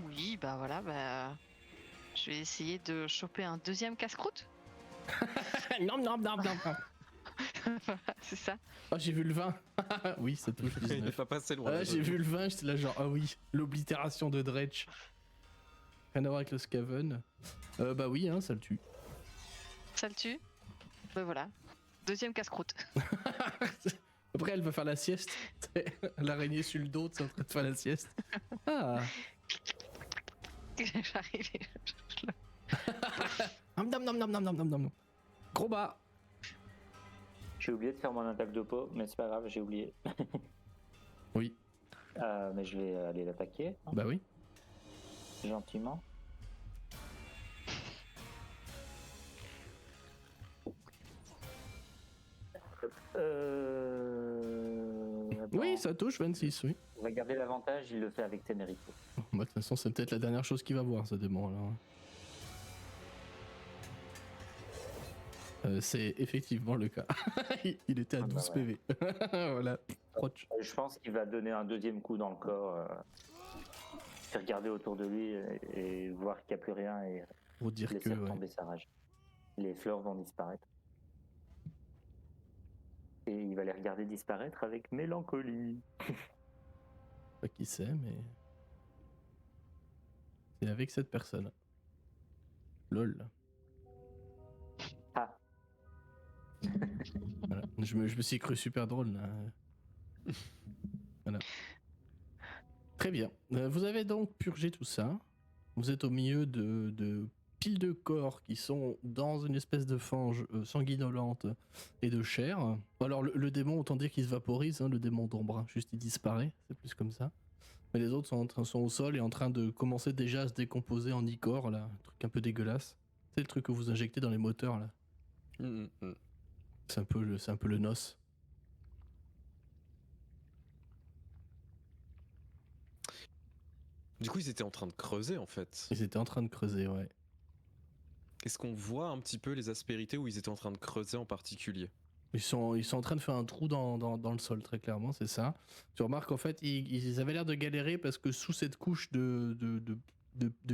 Oui, bah voilà, bah. Je vais essayer de choper un deuxième casse-croûte.
Non,
C'est ça.
Ah, j'ai vu le 20. Oui, ça touche
Il
19.
va pas passer loin.
Ah, j'ai vu le 20, j'étais là genre, ah oui, l'oblitération de Dretch. Rien à voir avec le Scaven. Bah oui, hein, ça le tue.
Ça le tue. Bah voilà. Deuxième casse-croûte.
Après, elle va faire la sieste. L'araignée sur le dos, c'est en train de faire la sieste. Ah.
J'arrive.
Nom. Gros bas.
J'ai oublié de faire mon attaque de peau, mais c'est pas grave, j'ai oublié.
Oui.
Mais je vais aller l'attaquer,
Bah oui.
gentiment.
Oui, ça touche, 26, oui.
On va garder l'avantage, il le fait avec Ténérife.
Moi, de toute façon, c'est peut-être la dernière chose qu'il va voir, ce démon, alors. C'est effectivement le cas. Il était à 12 PV. Voilà. Proche.
Je pense qu'il va donner un deuxième coup dans le corps. Faire regarder autour de lui et voir qu'il n'y a plus rien et
Pour dire que.
laisser
Ouais.
tomber sa rage. Les fleurs vont disparaître. Et il va les regarder disparaître avec mélancolie.
Pas qui c'est, mais. C'est avec cette personne. Lol.
Ah,
Voilà. Je me suis cru super drôle là. Voilà. Très bien. Vous avez donc purgé tout ça. Vous êtes au milieu de piles de corps qui sont dans une espèce de fange sanguinolente et de chair. Alors le démon, autant dire qu'il se vaporise, hein, le démon d'ombre, hein. Juste il disparaît, c'est plus comme ça. Mais les autres sont au sol et en train de commencer déjà à se décomposer en icor, là, un truc un peu dégueulasse. C'est le truc que vous injectez dans les moteurs là. C'est un peu le noce.
Du coup, ils étaient en train de creuser en fait.
Ils étaient en train de creuser, ouais.
Est-ce qu'on voit un petit peu les aspérités où ils étaient en train de creuser en particulier?
Ils sont en train de faire un trou dans le sol, très clairement, c'est ça. Tu remarques en fait, ils avaient l'air de galérer parce que sous cette couche de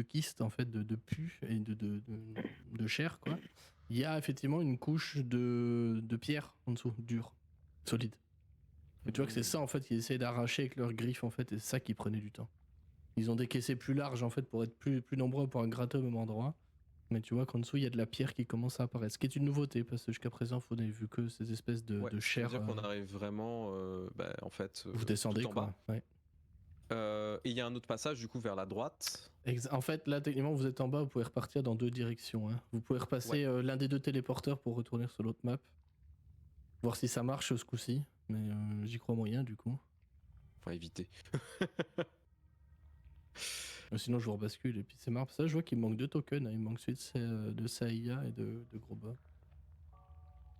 kyste, en fait, de pus et de chair, quoi, il y a effectivement une couche de pierre en dessous, dure, solide. Mais tu vois que c'est ça en fait qu'ils essaient d'arracher avec leurs griffes en fait, et c'est ça qui prenait du temps. Ils ont des caissées plus larges en fait pour être plus nombreux pour un gratter au même endroit. Mais tu vois qu'en dessous il y a de la pierre qui commence à apparaître. Ce qui est une nouveauté parce que jusqu'à présent on n'avait vu que ces espèces de chair.
C'est-à-dire qu'on arrive vraiment, en fait.
Vous descendez
tout en
quoi.
bas.
Ouais.
Et il y a un autre passage du coup vers la droite.
En fait, là, techniquement, vous êtes en bas, vous pouvez repartir dans 2 directions. Hein. Vous pouvez repasser l'un des 2 téléporteurs pour retourner sur l'autre map. Voir si ça marche ce coup-ci. Mais j'y crois moyen, du coup.
Enfin, éviter.
Sinon, je vous rebascule. Et puis, c'est marrant. Ça, je vois qu'il manque 2 tokens. Hein. Il manque celui de Saïa et de Groba.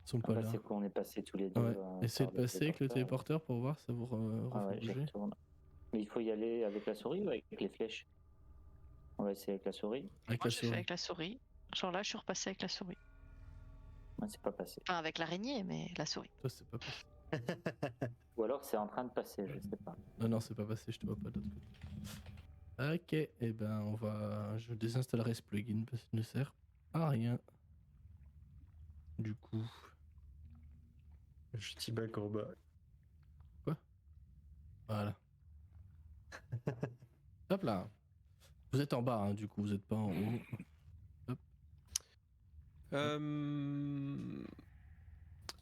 Ils sont pas là.
C'est quoi, on est passé tous les deux.
Ouais. Essayez de passer avec le téléporteur pour voir, ça vous refait
j'y
bouger.
retourne. Mais il faut y aller avec la souris ou avec les flèches? On va essayer avec la souris.
Avec
Moi,
la
j'ai fait
souris.
avec la souris. Genre là, je suis repassé avec la souris.
Ouais, c'est pas passé.
Enfin, avec l'araignée, mais la souris.
Toi, c'est pas passé.
Ou alors c'est en train de passer, je sais pas.
Non, c'est pas passé, je te vois pas de l'autre côté. Ok, et ben je désinstallerai ce plugin parce qu'il ne sert à rien. Du coup.
Je dis Groba.
Voilà. Hop là. Vous êtes en bas, hein, du coup, vous êtes pas en haut. Hop.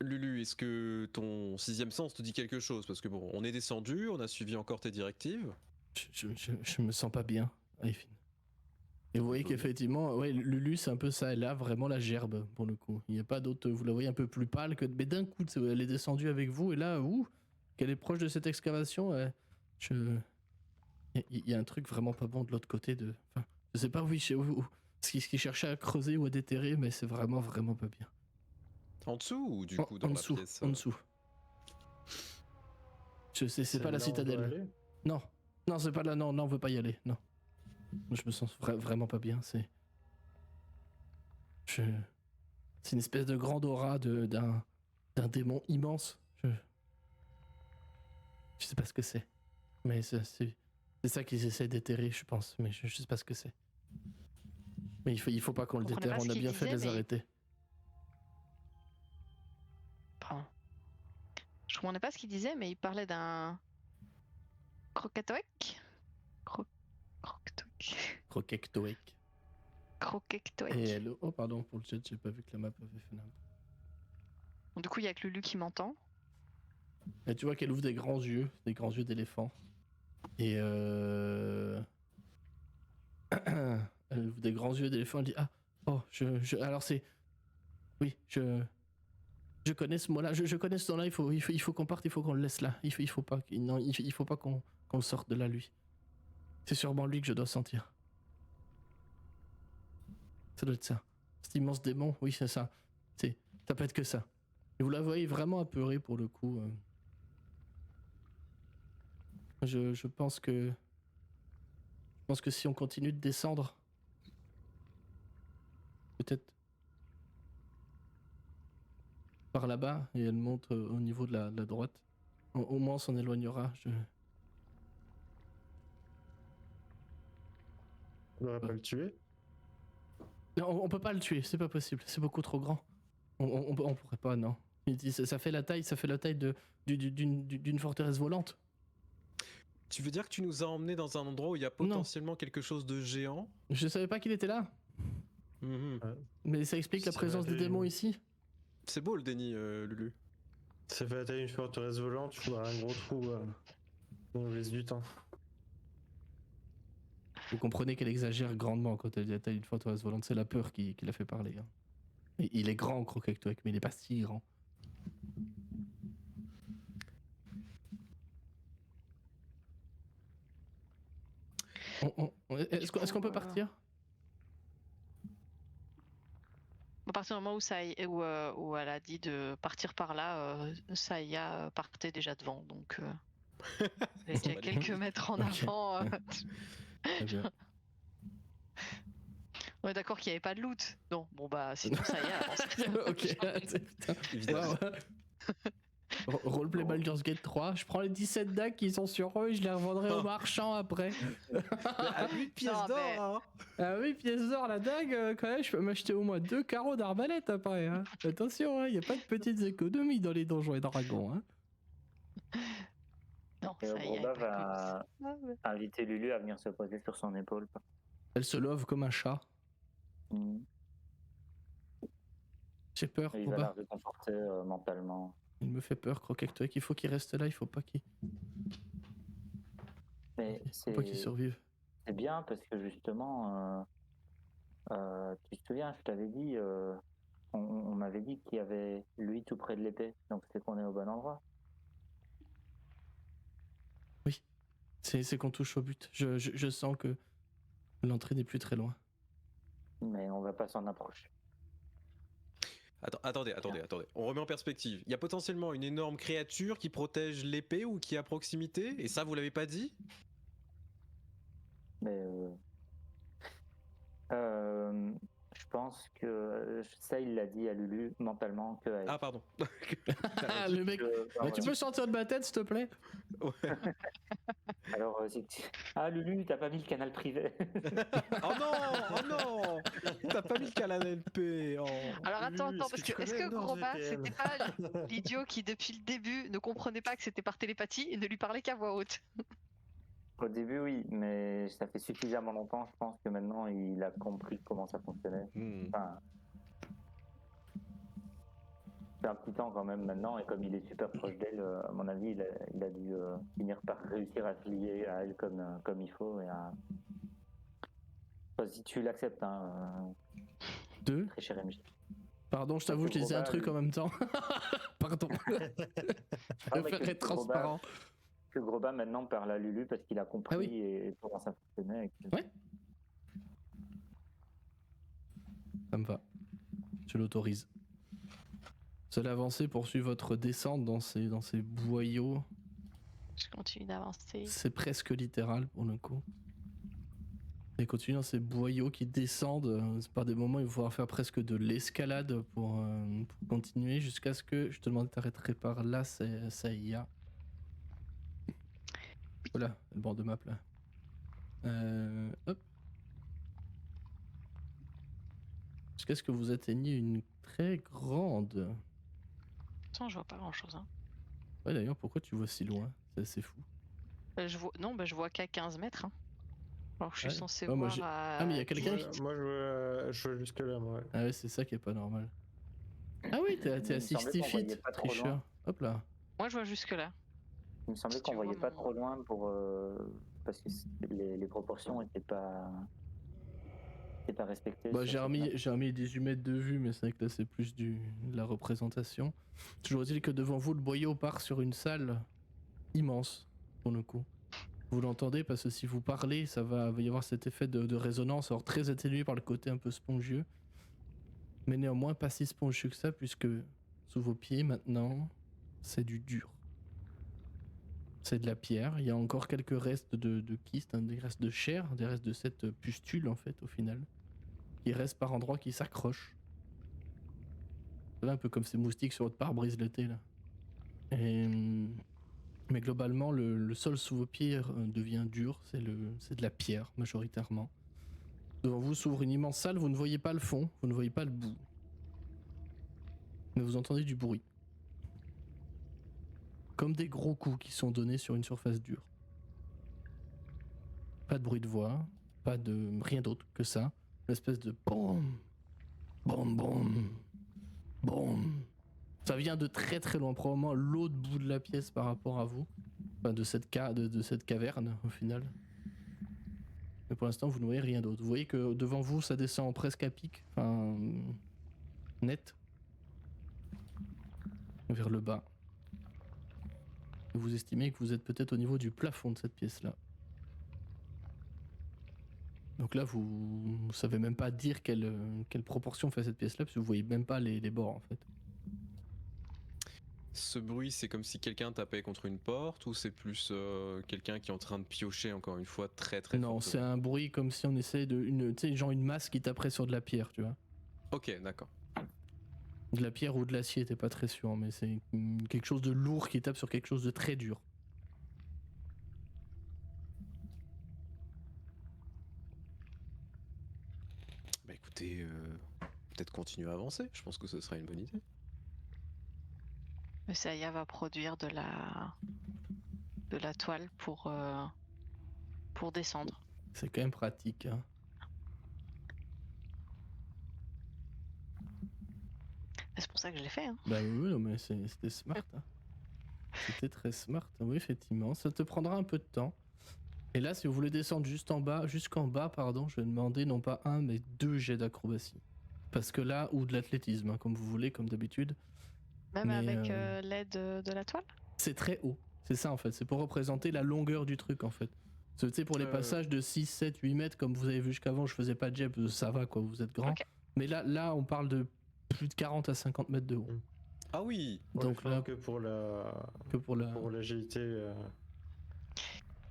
Lulu, est-ce que ton 6ème sens te dit quelque chose? Parce que bon, on est descendu, on a suivi encore tes directives.
Je me sens pas bien, Aifin. Et vous voyez qu'effectivement, ouais, Lulu, c'est un peu ça, elle a vraiment la gerbe, pour le coup. Il n'y a pas d'autre, vous la voyez un peu plus pâle que... Mais d'un coup, elle est descendue avec vous, et là, qu'elle est proche de cette excavation, il y a un truc vraiment pas bon de l'autre côté de... Enfin, je sais pas où ce qu'il cherchait à creuser ou à déterrer, mais c'est vraiment pas bien.
En dessous ou du coup dans la pièce?
En dessous. Je sais, c'est pas la citadelle. Non, c'est pas là, non, on veut pas y aller, non. Je me sens vraiment pas bien, c'est une espèce de grande aura d'un démon immense. Je sais pas ce que c'est. Mais c'est ça qu'ils essaient d'éterrer, je pense, mais je sais pas ce que c'est. Mais il faut pas qu'on le déterre, on a bien fait de les arrêter.
Pardon. Je comprenais pas ce qu'il disait, mais il parlait d'un Krokatoek. Krokektoek.
Et elle... Oh pardon, pour le chat, j'ai pas vu que la map avait fait n'importe.
Bon, du coup, il y a que Lulu qui m'entend.
Et tu vois qu'elle ouvre des grands yeux d'éléphant. Et elle ouvre des grands yeux d'éléphant, elle dit alors c'est... Oui, je connais ce mot-là, je connais ce nom-là, il faut qu'on parte, il faut qu'on le laisse là. Il faut pas qu'on le sorte de là, lui. C'est sûrement lui que je dois sentir. Ça doit être ça. Cet immense démon, oui, c'est ça. Ça peut être que ça. Et vous la voyez vraiment apeurée pour le coup. Je pense que si on continue de descendre, peut-être par là-bas, et elle monte au niveau de la droite, au moins on s'en éloignera.
On va pas le tuer?
Non, on peut pas le tuer, c'est pas possible, c'est beaucoup trop grand. On pourrait pas, non. Ça fait la taille d'une forteresse volante.
Tu veux dire que tu nous as emmenés dans un endroit où il y a potentiellement quelque chose de géant?
Je savais pas qu'il était là. Mais ça explique la présence des démons ici.
C'est beau le déni, Lulu.
Ça fait la taille d'une forteresse volante, tu vois, un gros trou. On nous laisse du temps.
Vous comprenez qu'elle exagère grandement quand elle dit la taille d'une forteresse volante, c'est la peur qui l'a fait parler. Hein. Et il est grand, Krokektoek, mais il est pas si grand. Est-ce qu'on peut partir?
À partir du moment où elle a dit de partir par là, Saïa partait déjà devant, donc elle était à quelques mètres en avant. On est d'accord qu'il n'y avait pas de loot. Non, bon bah sinon Saïa avance.
Ok, putain.
Évidemment.
Roleplay Baldur's Gate 3, je prends les 17 dagues qui sont sur eux et je les revendrai aux marchands après.
À 8 pièces
Non,
d'or,
mais-
hein.
Ah oui, pièces d'or, la dague, quand même, je peux m'acheter au moins 2 carreaux d'arbalète après. Hein. Attention, il n'y a pas de petites économies dans les donjons et dragons. Hein.
Non,
Et
ça y est.
Groba
pas
va
que- Ah, ouais.
inviter Lulu à venir se poser sur son épaule.
Elle se love comme un chat.
Mm.
J'ai peur,
Et il va la
Boba.
réconforter mentalement.
Il me fait peur, Croquectoy, il faut qu'il reste là, il faut pas qu'il
Mais
faut pas qu'il survive.
c'est bien parce que justement, tu te souviens, je t'avais dit, on m'avait dit qu'il y avait lui tout près de l'épée, donc c'est qu'on est au bon endroit.
C'est qu'on touche au but. Je sens que l'entrée n'est plus très loin.
Mais on va pas s'en approcher.
Attendez. On remet en perspective. Il y a potentiellement une énorme créature qui protège l'épée ou qui est à proximité, et ça, vous l'avez pas dit?
Mais je pense que ça, il l'a dit à Lulu mentalement que.
Ah, pardon.
Ah, le mec. Bah, tu peux sortir de ma tête, s'il te plaît?
Alors, ah Lulu, t'as pas mis le canal privé.
Oh non, t'as pas mis le canal LP. Oh.
Alors attends,
Lulu,
parce
est-ce que
que
tu
est-ce
connais
que
NordVPN?
Groba, c'était pas l'idiot qui depuis le début ne comprenait pas que c'était par télépathie et ne lui parlait qu'à voix haute?
Au début, oui, mais ça fait suffisamment longtemps, je pense que maintenant, il a compris comment ça fonctionnait. Enfin, c'est un petit temps quand même maintenant, et comme il est super proche d'elle, à mon avis, il a dû finir par réussir à se lier à elle comme il faut. Et à... Enfin, si tu l'acceptes, hein,
Deux.
très cher MJ.
Pardon, je t'avoue, je te disais un truc en même temps. Pardon. Je préfère être transparent.
Que Groba maintenant parle à Lulu parce qu'il a compris
Ah oui.
et comment ça fonctionnait.
Ouais. Ça me va. Je l'autorise. Vous allez avancer, poursuivre votre descente dans ces boyaux.
Je continue d'avancer.
C'est presque littéral pour le coup. Et continuer dans ces boyaux qui descendent. Par des moments, il va falloir faire presque de l'escalade pour continuer jusqu'à ce que je te demande de t'arrêter par là, ça y est. Voilà, le bord de map là. Hop. Jusqu'à ce que vous atteigniez une très grande.
Attends, je vois pas grand chose. Hein.
Ouais, d'ailleurs, pourquoi tu vois si loin? C'est assez fou.
Je vois... Non, je vois qu'à 15 mètres. Hein. Alors que je suis
Ouais.
censé
Ouais, moi,
voir
j'ai-
à.
Ah, mais il y a quelqu'un
18.
Moi, je vois jusque là, moi.
Ah ouais, c'est ça qui est pas normal. Ah oui, t'es à
Il me
60
semblait qu'on voyait
feet,
pas trop
tricheur.
loin.
Hop là.
Moi, je vois jusque là.
Il me semblait
Si
qu'on
tu
voyait
vois
pas
mon-
trop loin pour parce que les proportions étaient pas respectées.
Bah,
sur
j'ai remis 18 mètres de vue, mais c'est vrai que là c'est plus de la représentation. Toujours est-il que devant vous, le boyau part sur une salle immense, pour le coup. Vous l'entendez parce que si vous parlez, va y avoir cet effet de résonance, alors très atténué par le côté un peu spongieux. Mais néanmoins pas si spongieux que ça, puisque sous vos pieds maintenant, c'est du dur. C'est de la pierre, il y a encore quelques restes de kyste, hein, des restes de chair, des restes de cette pustule en fait au final. Qui reste par endroits qui s'accrochent. Un peu comme ces moustiques sur votre pare-brise l'été là. Mais globalement, le sol sous vos pieds devient dur, c'est de la pierre majoritairement. Devant vous s'ouvre une immense salle, vous ne voyez pas le fond, vous ne voyez pas le bout. Mais vous entendez du bruit. Comme des gros coups qui sont donnés sur une surface dure. Pas de bruit de voix, pas de rien d'autre que ça. Une espèce de boum, boum, boum, boum. Ça vient de très très loin, probablement l'autre bout de la pièce par rapport à vous. Enfin, de cette caverne au final. Mais pour l'instant, vous ne voyez rien d'autre. Vous voyez que devant vous, ça descend presque à pic, enfin net, vers le bas. Et vous estimez que vous êtes peut-être au niveau du plafond de cette pièce-là. Donc là, vous savez même pas dire quelle proportion fait cette pièce-là, parce que vous voyez même pas les bords en fait.
Ce bruit, c'est comme si quelqu'un tapait contre une porte ou c'est plus quelqu'un qui est en train de piocher encore une fois très très
Non,
fortement?
c'est un bruit comme si on essayait tu sais, genre une masse qui taperait sur de la pierre, tu vois.
Ok, d'accord.
De la pierre ou de l'acier, t'es pas très sûr, mais c'est quelque chose de lourd qui tape sur quelque chose de très dur.
Bah écoutez, peut-être continuer à avancer, je pense que ce serait une bonne idée.
Mais Saya va produire de la toile pour descendre.
C'est quand même pratique. Hein.
C'est pour ça que je l'ai fait. Hein.
Bah oui, non, mais c'était smart. Hein. C'était très smart. Oui, effectivement. Ça te prendra un peu de temps. Et là, si vous voulez descendre jusqu'en bas, pardon, je vais demander non pas 1, mais 2 jets d'acrobatie. Parce que là, ou de l'athlétisme, hein, comme vous voulez, comme d'habitude.
Même
Mais,
avec l'aide de la toile.
C'est très haut. C'est ça en fait. C'est pour représenter la longueur du truc en fait. Tu sais, pour les passages de 6, 7, 8 mètres, comme vous avez vu jusqu'avant, je faisais pas de jet, ça va quoi, vous êtes grand.
Ok.
Mais là, on parle de plus de 40 à 50 mètres de haut.
Ah oui.
Donc là,
que pour la
pour
l'agilité.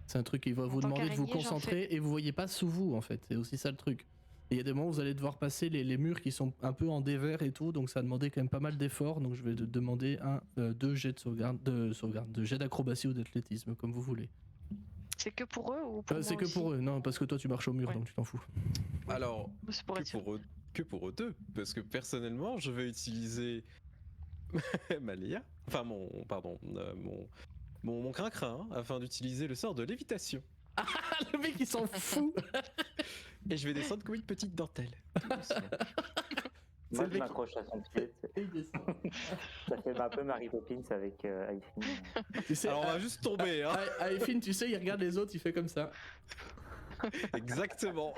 c'est un truc qui va vous
tant
demander de vous
qu'araignée, j'en
concentrer et vous voyez pas sous vous en fait. C'est aussi ça le truc. Et il y a des moments où vous allez devoir passer les murs qui sont un peu en dévers et tout, donc ça a demandé quand même pas mal d'efforts. Donc je vais te demander 2 jets de sauvegarde, de jets d'acrobatie ou d'athlétisme, comme vous voulez.
C'est que pour eux ou pour moi
C'est que
aussi
pour eux, non, parce que toi tu marches au mur,
Ouais.
donc tu t'en fous.
Alors,
C'est pour être sûr.
que pour eux deux, parce que personnellement, je vais utiliser Malia, enfin mon crin-crin, afin d'utiliser le sort de lévitation.
Ah, le mec il s'en fout.
Et je vais descendre comme une petite dentelle. tout doucement.
Moi,
le
je
mec-
m'accroche à son pied. Ça fait un peu Mary Poppins avec Aïfine.
Tu sais,
Alors on va juste tomber, hein.
Aïfine, tu sais, il regarde les autres, il fait comme ça.
Exactement.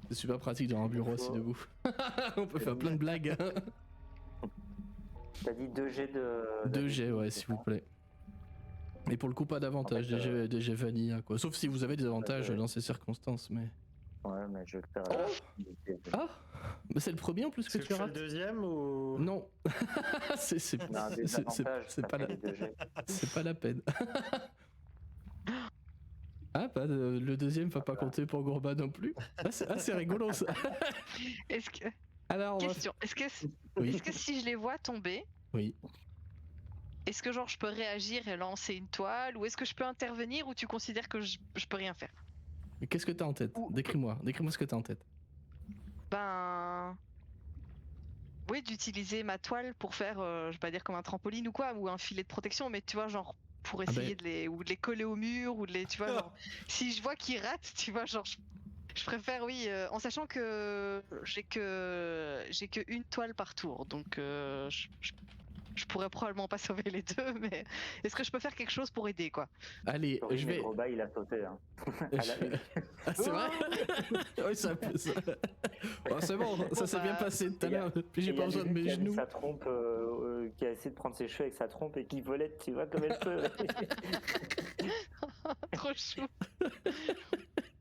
C'est super pratique dans un bureau assis debout. On peut faire plein de blagues.
T'as dit 2 jets de.
2 jets, ouais, s'il vous plaît. Et pour le coup, pas d'avantage,
En fait,
des jets vanilla, quoi. Sauf si vous avez des avantages dans ces circonstances, mais.
Ouais, mais je vais faire.
Ah, mais c'est le premier en plus
Est-ce
que
que
tu
tu fais le
rates.
deuxième ou.
Non, c'est
Non, des
c'est-
avantages,
c'est
ça
pas
fait
la,
les 2 jets.
c'est pas la peine. Ah, bah, le deuxième va pas compter pour Gourba non plus. Ah, c'est rigolo ça.
Est-ce que
Alors, on va-
question,
Oui.
est-ce que si je les vois tomber,
Oui.
est-ce que genre je peux réagir et lancer une toile ou est-ce que je peux intervenir ou tu considères que je peux rien faire?
Mais qu'est-ce que t'as en tête? Décris-moi ce que t'as en tête.
Ben oui, d'utiliser ma toile pour faire je vais pas dire comme un trampoline ou quoi ou un filet de protection mais tu vois genre pour essayer de les coller au mur ou de les tu vois genre si je vois qu'ils ratent, tu vois genre je préfère oui en sachant que j'ai que une toile par tour donc je pourrais probablement pas sauver les deux mais est-ce que je peux faire quelque chose pour aider quoi?
Allez, je vais.
Gros il a sauté. Hein. À la une.
Ah, c'est vrai. Oui, ça. Oh, c'est bon, ça s'est bien passé tout à l'heure. Puis j'ai
Et
pas
y a
besoin de
Lulu
mes
qui a mis
genoux.
sa trompe, qui a essayé de prendre ses cheveux avec sa trompe et qui volette, tu vois, comme elle peut.
Trop chou.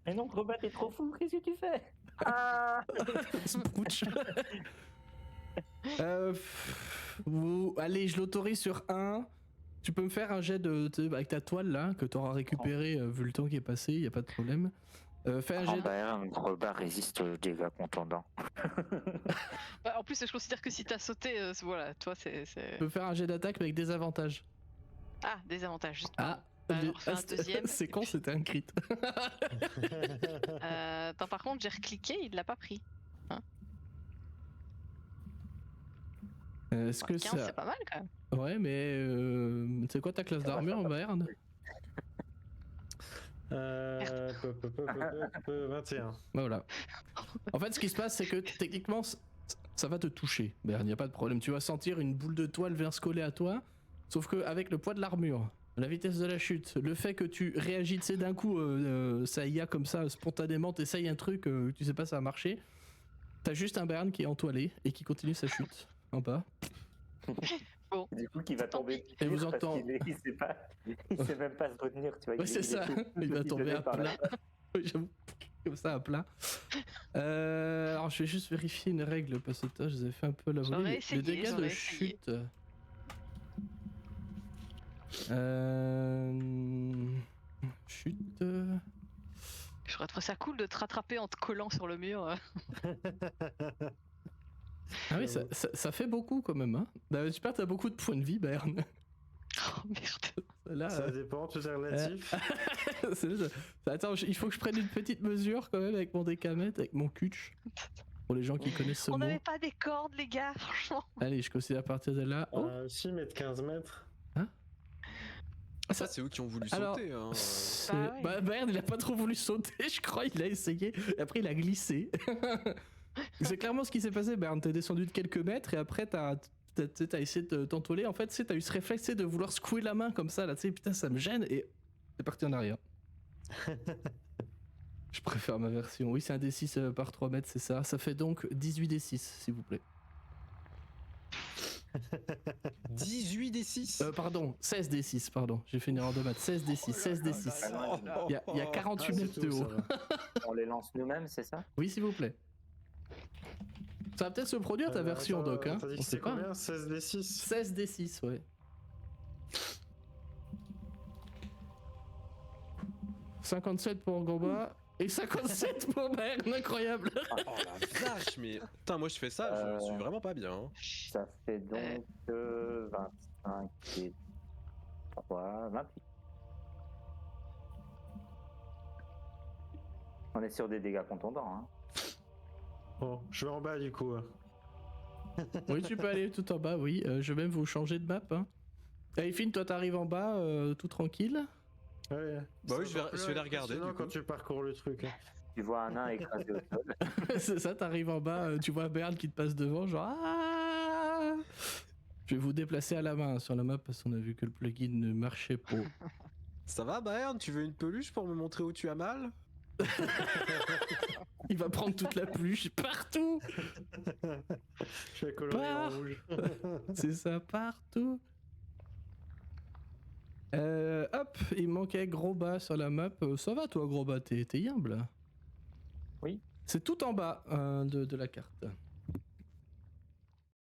Mais non, Groba, t'es trop fou, qu'est-ce que tu fais? Ah
Sprouch. Allez, je l'autorise sur 1. Tu peux me faire un jet avec ta toile là, que t'auras récupéré vu le temps qui est passé, y a pas de problème. Fais un jet.
Groba résiste aux dégâts contondants.
Bah, en plus je considère que si t'as sauté voilà toi c'est
Tu peux faire un jet d'attaque mais avec des avantages.
ah des avantages juste
Ah,
alors, fais un deuxième.
c'est con, c'était un crit.
Attends, par contre, j'ai recliqué, il l'a pas pris.
Est-ce que
15,
ça.
c'est pas mal quand même.
Ouais, mais c'est quoi ta classe d'armure, Bayern?
21.
Voilà. En fait, ce qui se passe, c'est que techniquement, ça va te toucher, Bayern, y a pas de problème. Tu vas sentir une boule de toile venir se coller à toi, sauf qu'avec le poids de l'armure, la vitesse de la chute, le fait que tu réagis, tu sais, d'un coup, ça y a comme ça, spontanément, t'essayes un truc, tu sais pas, ça a marché. T'as juste un Bayern qui est entoilé et qui continue sa chute en bas.
Du coup, qui va tomber.
Et vous
parce
entend-
qu'il sait même pas se retenir, tu vois.
Ouais, c'est ça, il va tomber à plat. Oui, j'avoue, comme ça à plat. Alors je vais juste vérifier une règle parce que je vous ai fait un peu la
J'aurais
volée.
essayé,
Les dégâts de
j'aurais essayé.
chute. Chute.
Je J'aurais trouvé ça cool de te rattraper en te collant sur le mur.
Ah oui, ça fait beaucoup quand même. Hein. J'espère que t'as beaucoup de points de vie, Bern.
Oh merde.
Là,
Ça dépend, tout est relatif.
Attends, il faut que je prenne une petite mesure quand même avec mon décamètre, avec mon cutch. Pour les gens qui connaissent ce
On
mot.
n'avait pas des cordes, les gars, franchement.
Allez, je considère à partir de là. Oh,
Si, mettre 15 mètres.
Ça, c'est eux qui ont voulu
Alors,
sauter. Hein.
ouais.
Bern, il a pas trop voulu sauter, je crois. Il a essayé. Et après, il a glissé. C'est clairement ce qui s'est passé, Bern. T'es descendu de quelques mètres et après, t'as essayé de t'entoiler. En fait, t'as eu ce réflexe de vouloir secouer la main comme ça. Là, tu sais, putain, ça me gêne. Et t'es parti en arrière. Je préfère ma version. Oui, c'est un D6 par 3 mètres, c'est ça. Ça fait donc 18 D6, s'il vous plaît.
18 des 6.
Pardon, 16 D6, pardon. J'ai fait une erreur de maths. 16 D6, 16 D6. Il y a 48 mètres de haut.
On les lance nous-mêmes, c'est ça?
Oui, s'il vous plaît. Ça va peut-être se produire ta version, Doc. Hein.
T'as dit
On
que
sait
c'est
pas.
combien? 16 des 6?
16 D6, ouais. 57 pour Goba et 57 pour Bern, incroyable.
Oh la vache, mais. Putain, moi je fais ça, je suis vraiment pas bien. Hein.
Ça fait donc 25 et 3, 28. On est sur des dégâts contondants. Hein.
Bon, je vais en bas du coup.
Oui, tu peux aller tout en bas, oui. Je vais même vous changer de map. Hein. Allez, Finn, toi t'arrives en bas, tout tranquille.
Ouais.
Bah oui, je vais les regarder, du
quand
coup.
tu parcours le truc.
Tu vois un nain écrasé au sol.
C'est ça, t'arrives en bas, tu vois Bern qui te passe devant, genre ah. Je vais vous déplacer à la main sur la map parce qu'on a vu que le plugin ne marchait pas.
Ça va, Bayern? Tu veux une peluche pour me montrer où tu as mal?
Il va prendre toute la peluche partout.
Je vais colorer en rouge.
C'est ça, partout. Hop, il manquait Groba sur la map. Ça va toi Groba, t'es humble?
Oui.
C'est tout en bas de la carte.